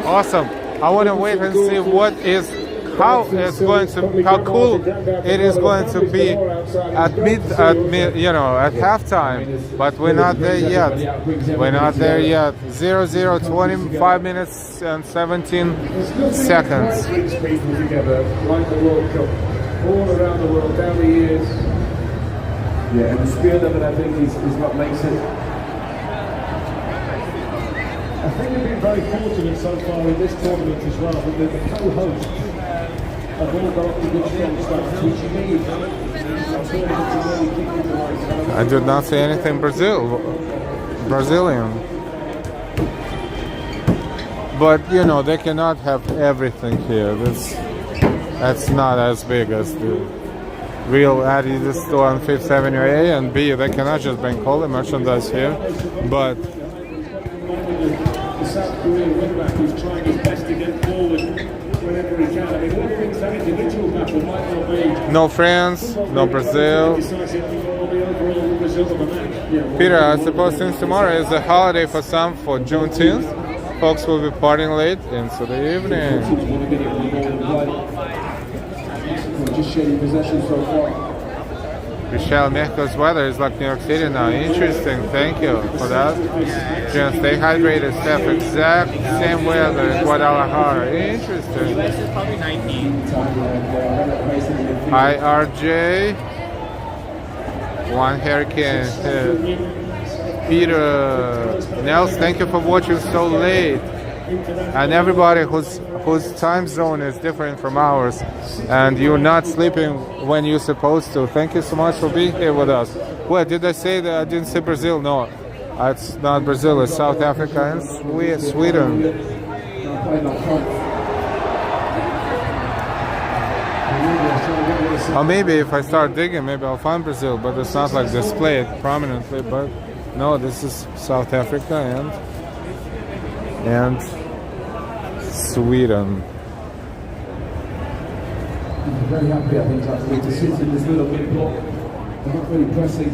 Awesome. I want to wait and see how cool it is going to be at halftime. But we're not there yet. 0-0, 25 minutes and 17 seconds. All around the world, down the years. Yeah, and the spirit of it, I think, is what makes it. I think we've been very fortunate so far in this tournament as well, that the co-hosts have all got the good strong stuff, which you need. I did not say anything Brazilian. But, they cannot have everything here. That's not as big as the real Adidas store on 5th Avenue A and B. They cannot just bring all the merchandise here. But South Korean wing-back who's trying his best to get forward whenever he can. I mean, one of the things that individual battle might not be. No France, no Brazil. Peter, I suppose since tomorrow is a holiday for some, for Juneteenth, folks will be partying late into the evening. Just sharing possession so far. Michelle Mexico's weather is like New York City now. Interesting. Thank you for that. Just stay hydrated, Steph. Exact same weather as Guadalajara. Interesting. US is probably 19. Hi, RJ. One hurricane hit. Peter. Nels, thank you for watching so late. and everybody whose time zone is different from ours, and you're not sleeping when you're supposed to. Thank you so much for being here with us. What did I say that I didn't say Brazil? No, it's not Brazil. It's South Africa and Sweden. Or maybe if I start digging, maybe I'll find Brazil, but it's not like displayed prominently. But no, this is South Africa and Sweden. I'm very happy, I think, actually, to sit in this little mid block. They're not really pressing.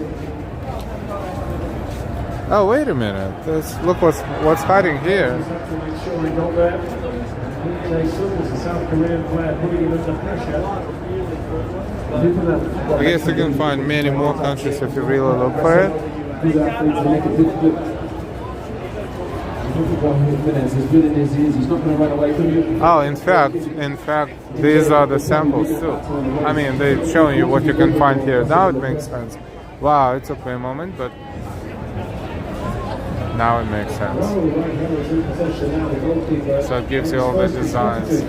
Oh, wait a minute. Look what's hiding here. Just have to make sure he got there. Jason was a South Korean player putting him under pressure. I guess you can find many more countries if you really look for it. Oh, in fact, these are the samples too. I mean, they're showing you what you can find here. Now it makes sense. Wow, it took me a moment, but now it makes sense. So it gives you all the designs.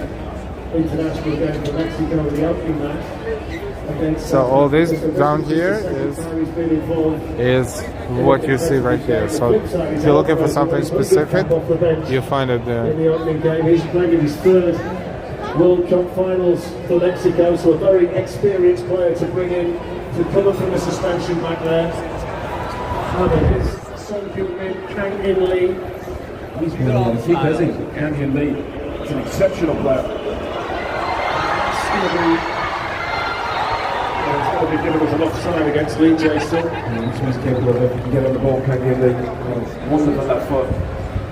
International game for Mexico in the opening match. So all this down here is what you see right here. So if you're looking for something specific, you find it there. In the opening game, he's playing his third World Cup finals for Mexico, so a very experienced player to bring in to cover from the suspension back there. His Son Heung-min, Kang In Lee. He's been on the kick, hasn't he? Kang In Lee. It's an exceptional player. It's going to be given us an offside against Lee Jae-sung. He's capable of it. He can get on the ball, Kang In Lee. Wonderful on that foot.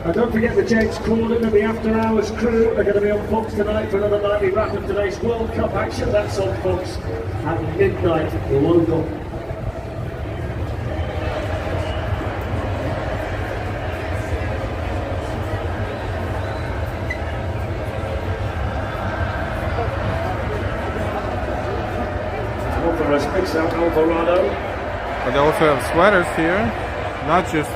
And don't forget the James Corden and the After Hours crew are going to be on Fox tonight for another nightly wrap of today's World Cup action. That's on Fox at midnight local. Picks out Alvarado. But they also have sweaters here, not just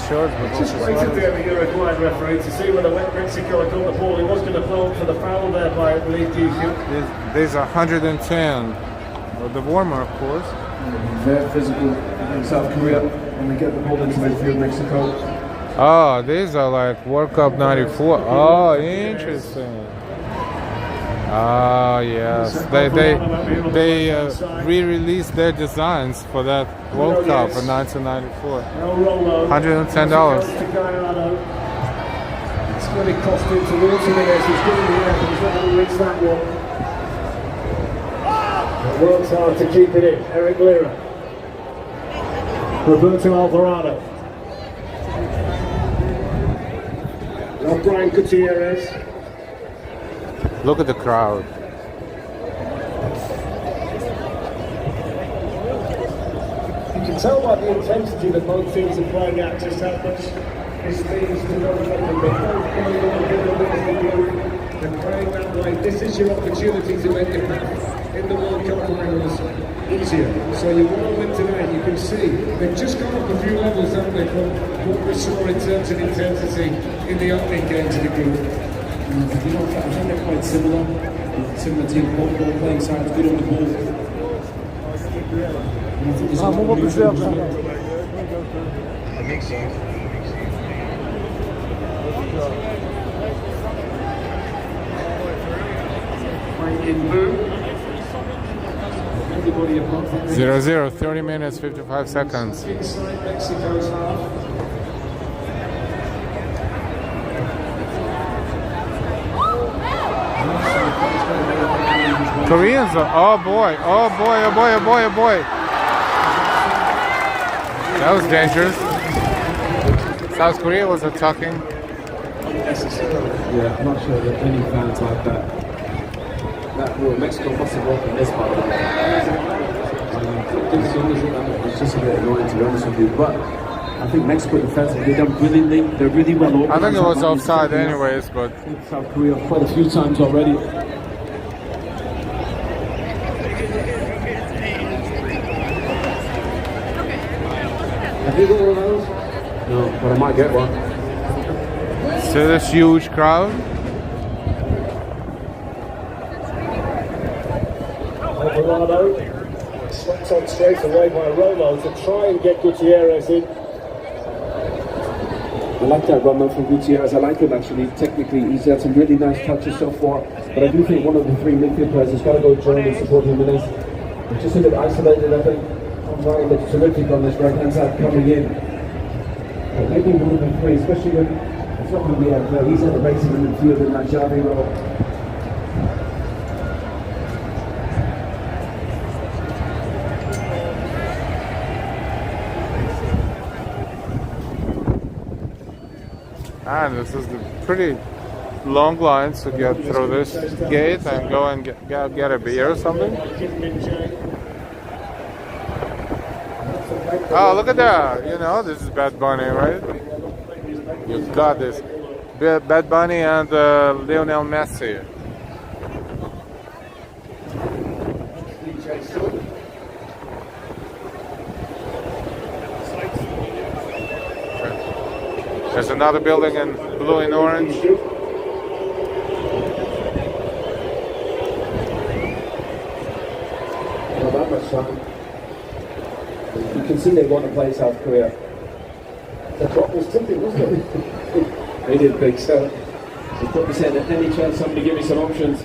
shorts, but just also waited there, sweaters. the Uruguayan referee, to see whether Mexico had got the ball. He was going to blow for the foul there by, I believe, DQ. These are 110. The warmer, of course. Very physical in South Korea when they get the ball into midfield, Mexico. Oh, these are like World Cup '94. Oh, interesting. Ah, yes. They re-released their designs for that World Cup in 1994. $110. It's going to cost him towards him as he's getting the air, but he's not going to reach that one. The world's hard to keep it in. Eric Lira. Roberto Alvarado. Brian Gutierrez. Look at the crowd. You can tell by the intensity that both teams are playing at just how much this means to go and playing that way. This is your opportunity to make your path in the World Cup finals easier. So you want to win tonight, you can see they've just gone up a few levels, haven't they, from what we saw in terms of intensity in the opening games of the group. You know, I think they're quite similar team, both ball playing sides, good on the ball. I think so. Playing in blue. 0-0, 30 minutes, 55 seconds. Inside Mexico's half. Koreans are, oh boy. That was dangerous. South Korea was attacking. Yeah, I'm not sure that any fans like that. Well, Mexico must have opened this part of it. It's just a bit annoying, to be honest with you. But I think Mexico defensively, they've done brilliantly. They're really well organized. I think it was offside anyways, but South Korea quite a few times already. Have you got one of those? No, but I might get one. See this huge crowd? Alvarado swept on straight away by Rolo to try and get Gutierrez in. I like that run from Gutierrez. I like him actually. Technically, he's had some really nice touches so far. But I do think one of the three midfield players has got to go join and support Jimenez. Just a bit isolated, I think. I'm right, looks terrific on this right hand side coming in. But maybe one of the three, especially when it's not going to be he's at the race in the midfield in that Javi role. And this is the pretty long lines to get through this gate and go and get a beer or something. Oh, look at that! You know, this is Bad Bunny, right? You got this. Bad Bunny and Lionel Messi. There's another building in blue and orange. Not that much time. You can see they want to play South Korea. The clock was ticking, wasn't it? They did think so. So probably said at any chance somebody give me some options.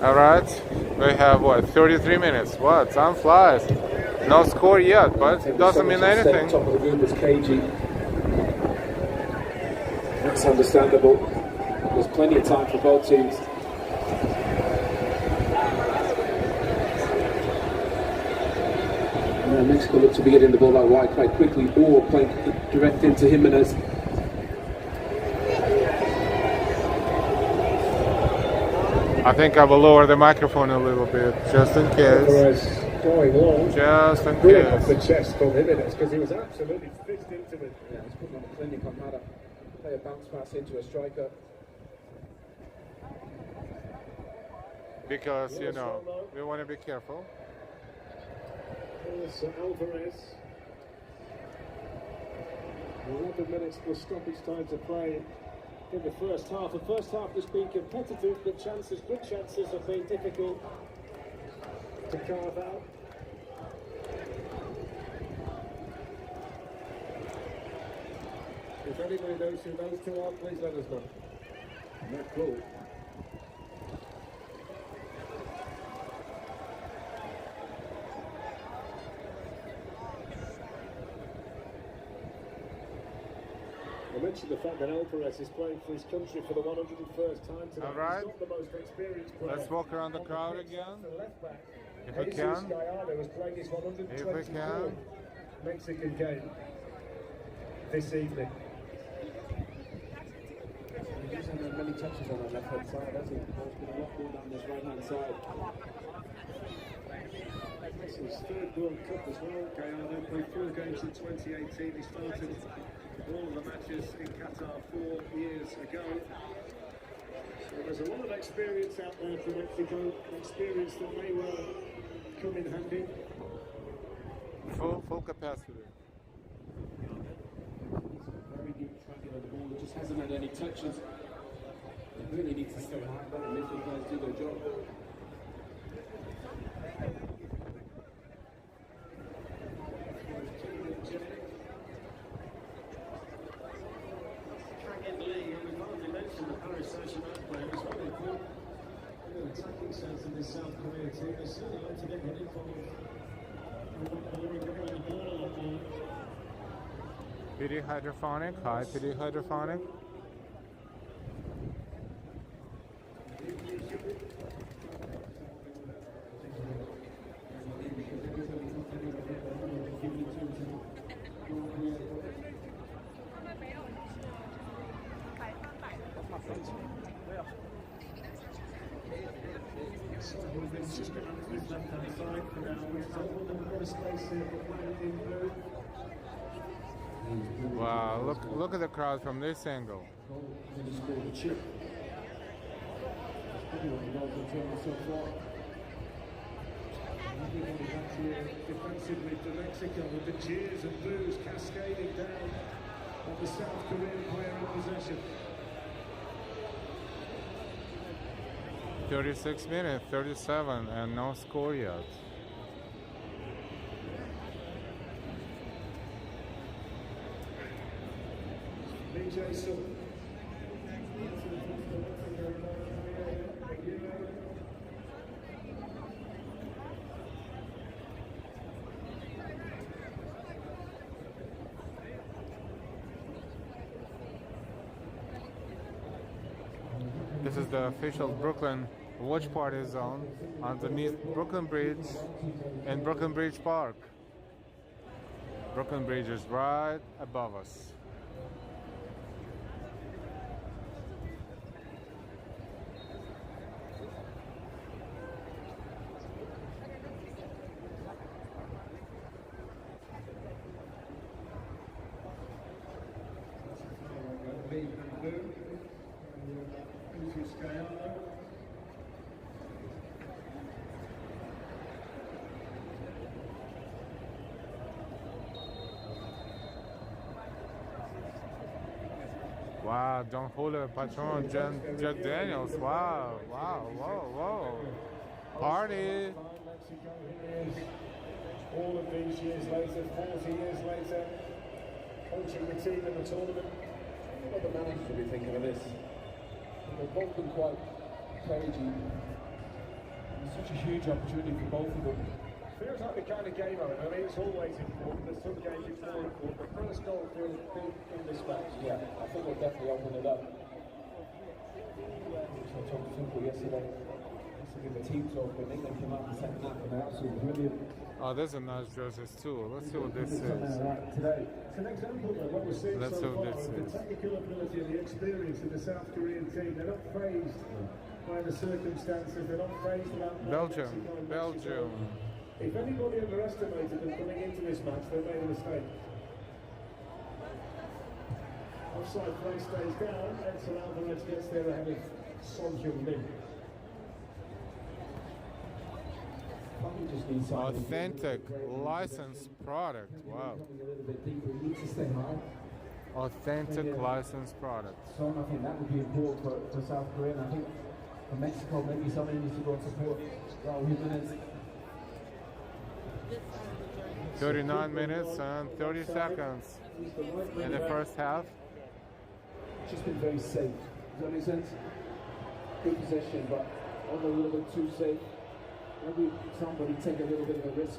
Alright, we have what, 33 minutes. What? Time flies. No score yet, but it doesn't mean anything. Top of the group was cagey. That's understandable. There's plenty of time for both teams. And Mexico looked to be getting the ball out wide quite quickly, or playing direct into Jimenez. I think I will lower the microphone a little bit, just in case. Going long. Just in Brilliant off case. the chest from Jimenez because he was absolutely fist into it. Yeah, he's putting on a clinic on how to play a bounce pass into a striker. Because, you know, we want to be careful. Here's Alvarez. 11 minutes plus stoppage time to play in the first half. The first half has been competitive, but chances, good chances, have been difficult to carve out. If anybody knows who those two are, please let us know. Not cool. I mentioned the fact that Alvarez is playing for his country for the 101st time today. All right. He's not the most experienced player. Let's walk around the crowd again. The left back, If we Jesus can. Gallardo has played his 124th Mexican game this evening. He hasn't had many touches on that left hand side, has he? There's been a lot more down this right hand side. This is his third World Cup as well. Gallardo played 4 games in 2018. He started all of the matches in Qatar 4 years ago. So there's a lot of experience out there for Mexico, experience that may well come in handy. Full capacity. Very good tracking of the ball, it just hasn't had any touches. They really need to stay hard, but the midfield guys do their job. Attacking sense of this South Korea team, they certainly like to get involved. PD hydrophonic. Hi, PD hydrophonic. Just going to his left-hand side for now. We've got a little bit of space here for playing in blue. Wow, look at the crowd from this angle. Defensively for Mexico with the cheers and boos cascading down of the South Korean player in possession. 36 minutes, 37, and no score yet. BJ Sutton. This is the official Brooklyn watch party zone underneath Brooklyn Bridge in Brooklyn Bridge Park. Brooklyn Bridge is right above us. Wow, John Julio, Patron, Jack Daniels. Wow, wow, whoa, whoa. Party. All of these years later, 40 years later, coaching the team in the tournament. What the managers will be thinking of this? They've both been quite cagey. It's such a huge opportunity for both of them. Feels like the kind of game, I mean, it's always important. There's some games it's more important. The first goal feels big in this match. Yeah, I think we'll definitely open it up. So I talked to people yesterday. The teams open, England came out in the second half and they're absolutely brilliant. Oh, there's a nice jerseys too. Let's see what this is. Today. It's an example of what we're seeing so far of the technical ability and the experience of the South Korean team. They're not fazed by the circumstances. They're not fazed about Belgium. If anybody underestimated them coming into this match, they made a mistake. Offside play stays down. Edson Alvarez gets there ahead of Son Heung-min. Authentic licensed product. Wow. Authentic licensed product. So I think that would be important for South Korea. And I think for Mexico, maybe somebody needs to go and support Raul Jimenez. 39 minutes and 30 seconds in the first half. Just been very safe. Does that make sense? Good possession, but a little bit too safe. Maybe somebody take a little bit of a risk.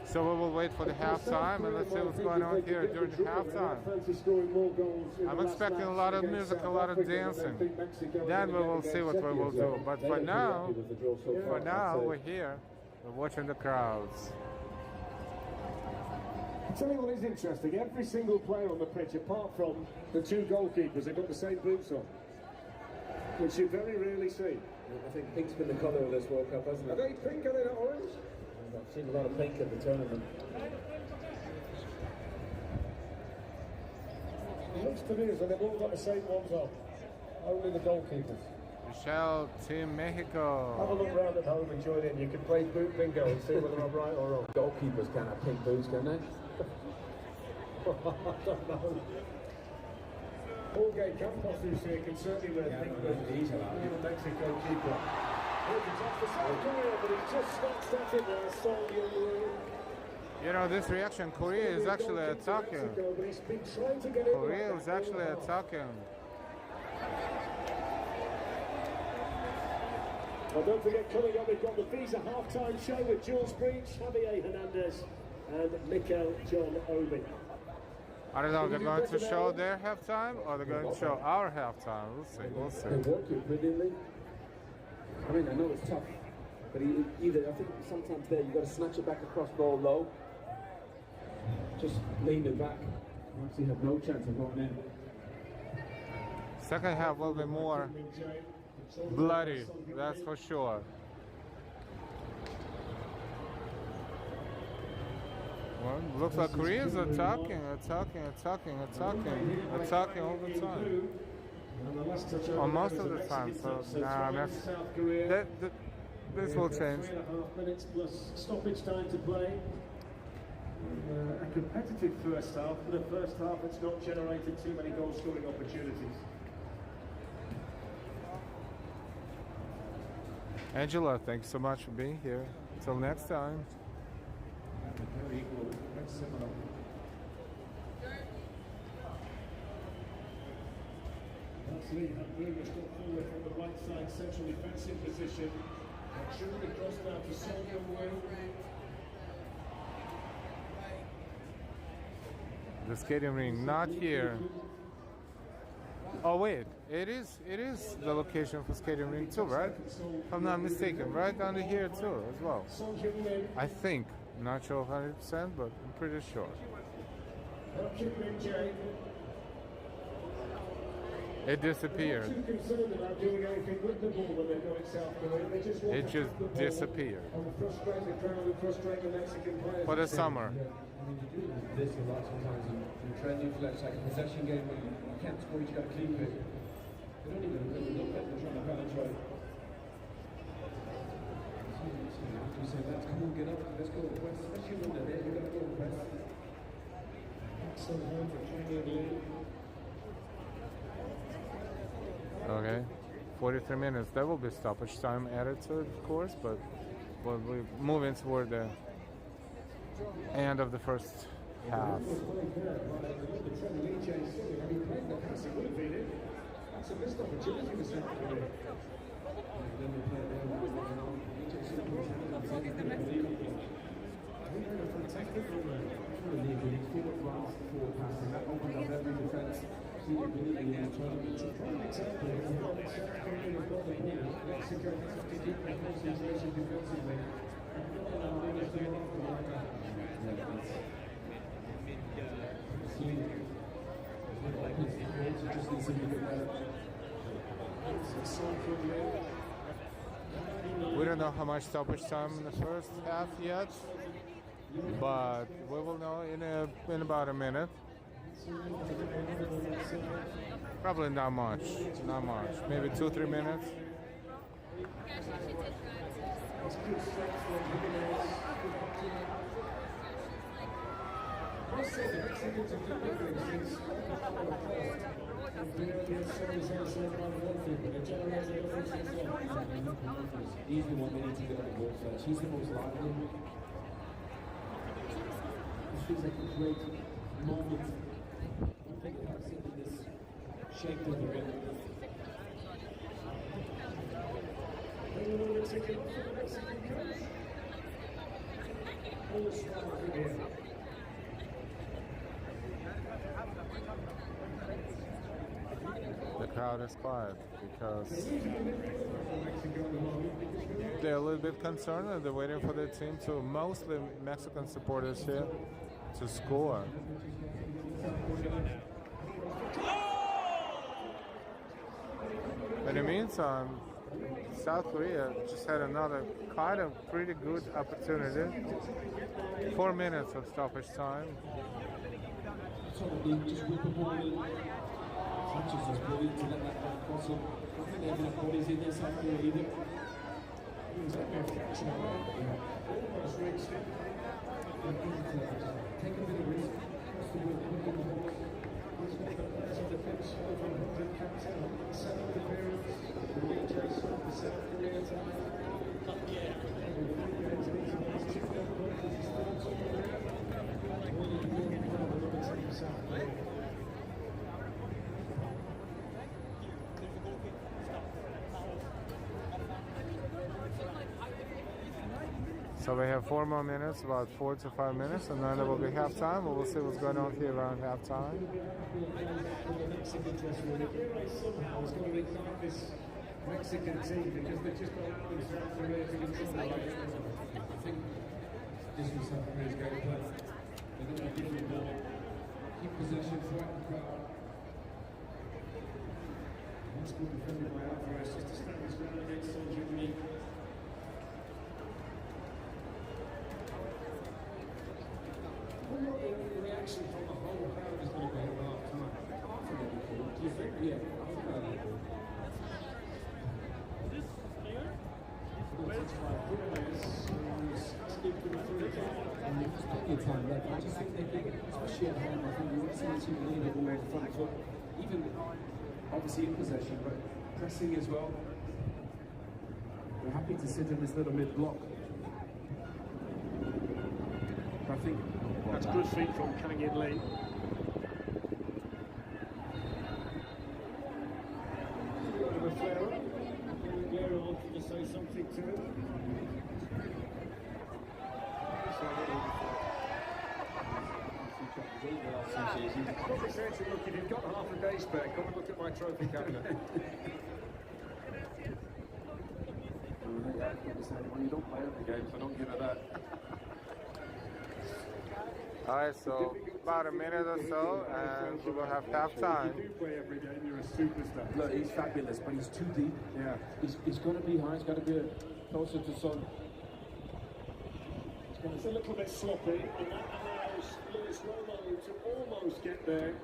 So we will wait for the halftime and let's see what's going on here during the halftime. I'm expecting a lot of music, a lot of dancing. Then we will see what we will do. But for now, we're here. We're watching the crowds. I'll tell you what is interesting. Every single player on the pitch, apart from the two goalkeepers, have got the same boots on, which you very rarely see. I think pink's been the colour of this World Cup, hasn't it? Are they pink? Are they not orange? I've seen a lot of pink at the tournament. It looks to me as though they've all got the same ones on. Only the goalkeepers. Michelle, Team Mexico. Have a look round at home and join in. You can play boot bingo and see whether I'm right or wrong. Goalkeepers can't have pink boots, can they? I don't know. Jorge Campos, who's here, can certainly wear pink boots. He's a Mexico keeper. Here's the top for South Korea, but he just stops that in there. Son Heung-min. You know, this reaction, Korea is actually attacking. Korea is actually attacking. Well, don't forget, coming up, we've got the Visa halftime show with Jules Breach, Javier Hernandez, and Mikel John Obi. I don't know, they're going to show their halftime or they're going to show our halftime. We'll see. They're working brilliantly. I mean, I know it's tough, but either I think sometimes there you've got to snatch it back across goal low, just lean it back. You actually have no chance of going in. Second half will be more bloody, that's for sure. Well, looks like Koreans are attacking all the time. Or most of the time, so this will change. 3.5 minutes plus stoppage time to play. A competitive first half, but a first half that's not generated too many goal-scoring opportunities. Angela, thanks so much for being here. Until next time. Very equal, very similar. Lee has got forward from the right side central defensive position. Shooting the cross now to Sonia Wu. The skating ring, not here. Oh wait, it is the location for skating ring too, right? If I'm not mistaken, right under here too as well. I think, not sure 100%, but I'm pretty sure. It disappeared. It just disappeared. For the summer. This a lot sometimes in training for like a possession game when you can't score, you got to keep it. They don't even look at them trying to penetrate. You say, lads, come on, get up, let's go. Especially when they're there, you got to go press. Okay, 43 minutes. That will be stoppage time added to it, of course, but we're moving toward the end of the first half. That's a missed opportunity for We don't know how much stoppage time in the first half yet, but we will know in about a minute. Probably not much, maybe 2-3 minutes. He's the one that needs to get on the ball first. He's the most lively. This feels like a great moment. I think I've seen this shape of the rim. The crowd is quiet because they're a little bit concerned and they're waiting for their team to, mostly Mexican supporters here, to score. In the meantime, South Korea just had another kind of pretty good opportunity. 4 minutes of stoppage time. Sanchez is brilliant to let that back cross him. I think they have enough bodies in there, South Korea either. Take a bit of risk. Cross the ball, put it in the box. He's got the players on the pitch. Over 100 captain. 7th appearance. The Lee Jason, the South Korea time. So we have 4 more minutes, about 4 to 5 minutes, and then it will be halftime. We'll see what's going on here around halftime. Somehow is going to ignite this Mexican team because they're just not allowing South Korea to control the game. I think this was South Korea's game plan. They're going to give the ball, keep possession, threaten the crowd. That's good defended by Alvarez just to stand his ground against Soldier League. The reaction from the whole crowd is going to be at half time. Half of it, do you think? Yeah, I think that'll be cool. This player? By Jimenez, who's asking for the free kick. plenty of time left. I just think they could, especially at home, I think we want to see the team lean over the front foot, even obviously in possession, but pressing as well. We're happy to sit in this little mid block. I think that's good feet from Kang In Lee. Guerrero wanted to say something to him. Probably said to look, if you've got half a day spare, come and look at my trophy cabinet. Well, you don't play every game, so don't give it that. Alright, so about a minute or so, and we will have half time. If you do play every game, you're a superstar. Look, he's fabulous, but he's too deep. Yeah. He's got to be high, he's got to be closer to Son. It's a little bit sloppy, and that allows Luis Romo to almost get there.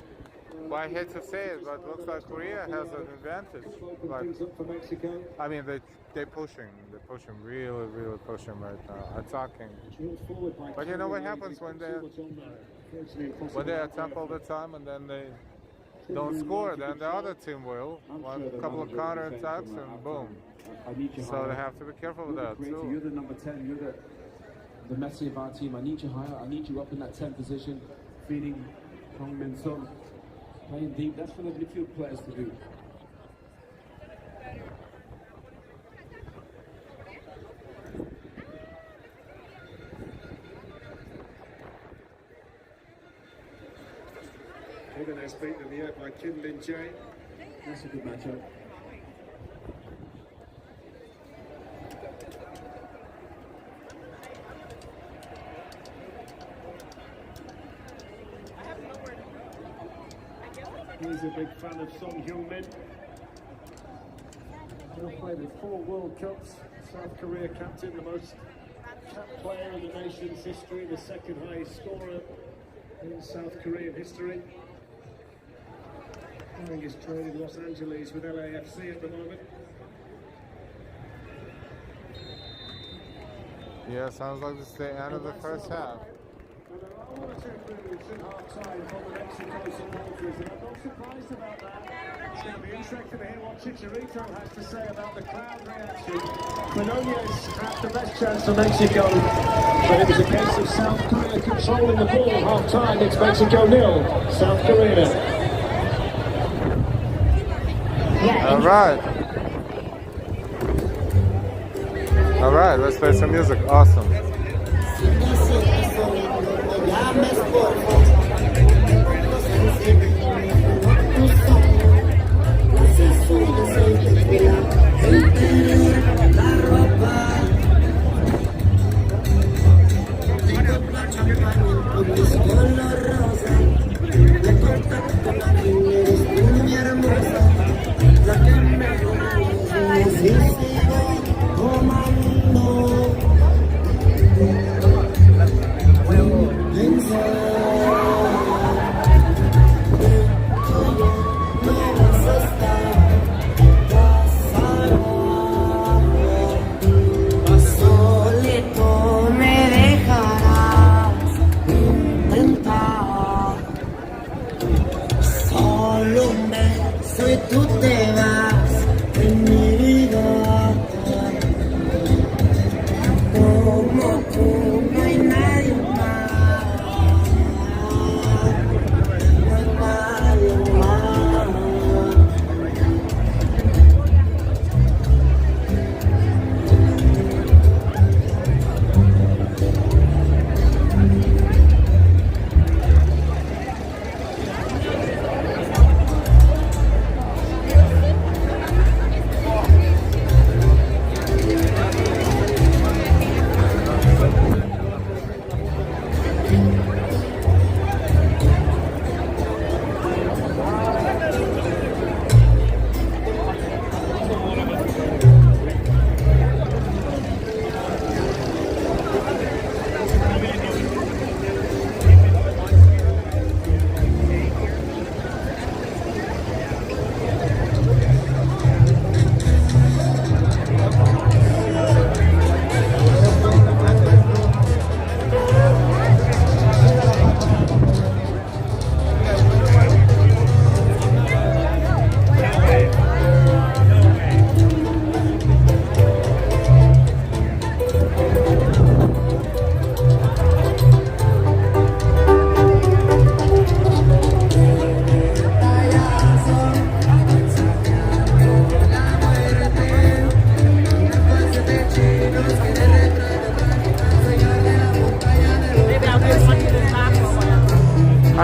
Well, I hate to say it, but it looks like Korea has an advantage. Like, Things up for Mexico. I mean, they're pushing really pushing right now, attacking. But you know what happens when they attack all the time and then they don't score? Then the other team will. One couple of counter attacks and boom. So they have to be careful with that too. You're the number 10. You're the Messi of our team. I need you higher. I need you up in that 10 position, feeding Heung-min Son. Playing deep, that's for the midfield players to do. Jimenez beaten in the air by Kim Min Jae. That's a good matchup. He's a big fan of Son Heung-min. He'll played in 4 World Cups. South Korea captain, the most capped player in the nation's history, the second highest scorer in South Korean history. Playing his trade in Los Angeles with LAFC at the moment. Yeah, sounds like it's the end of the first half. One or two moves in half-time from the Mexico supporters, and I'm not surprised about that. It's going to be interesting to hear what Chicharito has to say about the crowd reaction. Quinones had the best chance for Mexico, but it was a case of South Korea controlling the ball half-time. It's Mexico 0, South Korea. All right, let's play some music. Awesome.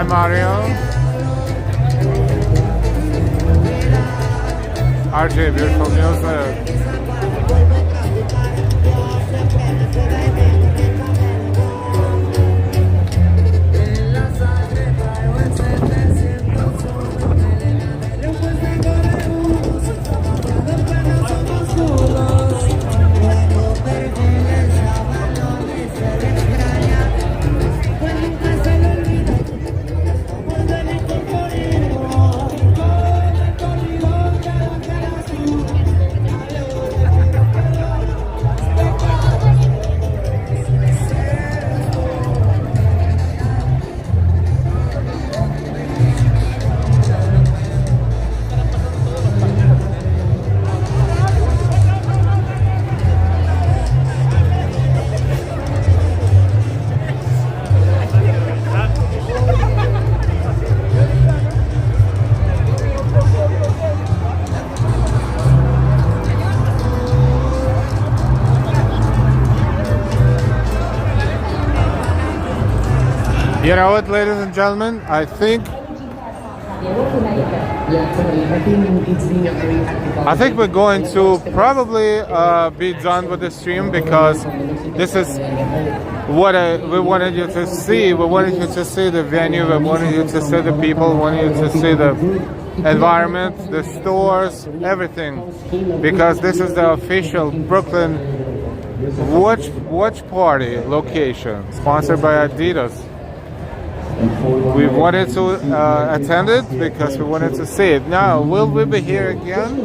Mario. RJ, beautiful music. You know what, ladies and gentlemen, I think we're going to probably be done with the stream, because this is what we wanted you to see. We wanted you to see the venue, we wanted you to see the people, we wanted you to see the environment, the stores, everything, because this is the official Brooklyn watch party location, sponsored by Adidas. We wanted to attend it because we wanted to see it. Now, will we be here again?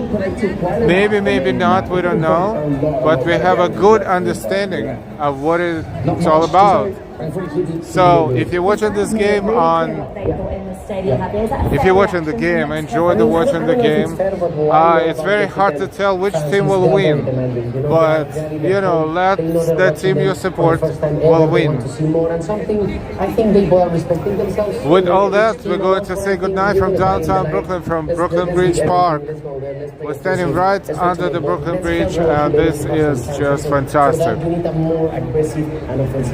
Maybe, maybe not, we don't know. But we have a good understanding of what it's all about. So, if you're watching this game enjoy watching the game. It's very hard to tell which team will win, but you know, let the team you support will win. With all that, we're going to say goodnight from downtown Brooklyn, from Brooklyn Bridge Park. We're standing right under the Brooklyn Bridge, and this is just fantastic.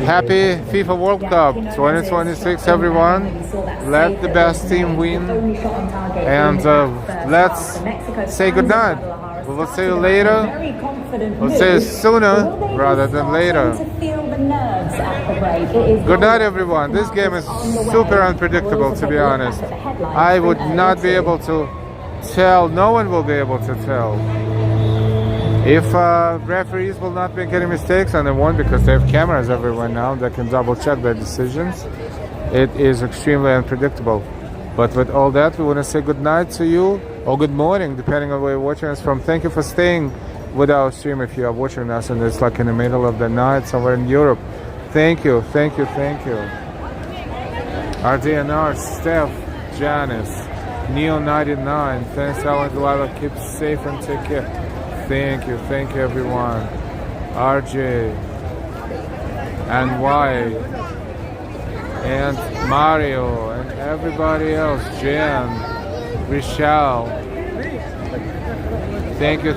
Happy FIFA World Cup 2026, everyone. Let the best team win, and let's say goodnight. We will see you later. We'll see you sooner rather than later. Good night, everyone. This game is super unpredictable, to be honest. I would not be able to tell, no one will be able to tell if referees will not make any mistakes, and they won't, because they have cameras everywhere now that can double check their decisions. It is extremely unpredictable. But with all that, we want to say good night to you, or good morning, depending on where you're watching us from. Thank you for staying with our stream if you are watching us and it's like in the middle of the night somewhere in Europe. Thank you, thank you, thank you. RDNR, Steph, Janice, Neo99, thanks Alan Delilah, keep safe and take care. Thank you everyone. RJ, and Y, and Mario, and everybody else, Jen, Richelle. Thank you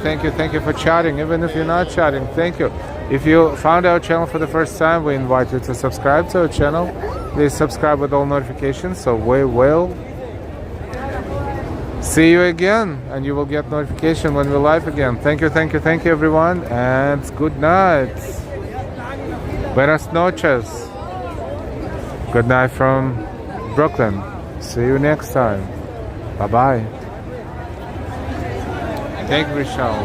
for chatting, even if you're not chatting, thank you. If you found our channel for the first time, we invite you to subscribe to our channel. Please subscribe with all notifications, so we will see you again, and you will get notification when we're live again. Thank you everyone, and good night. Buenas noches. Good night from Brooklyn. See you next time. Bye-bye. Thank you, Richelle.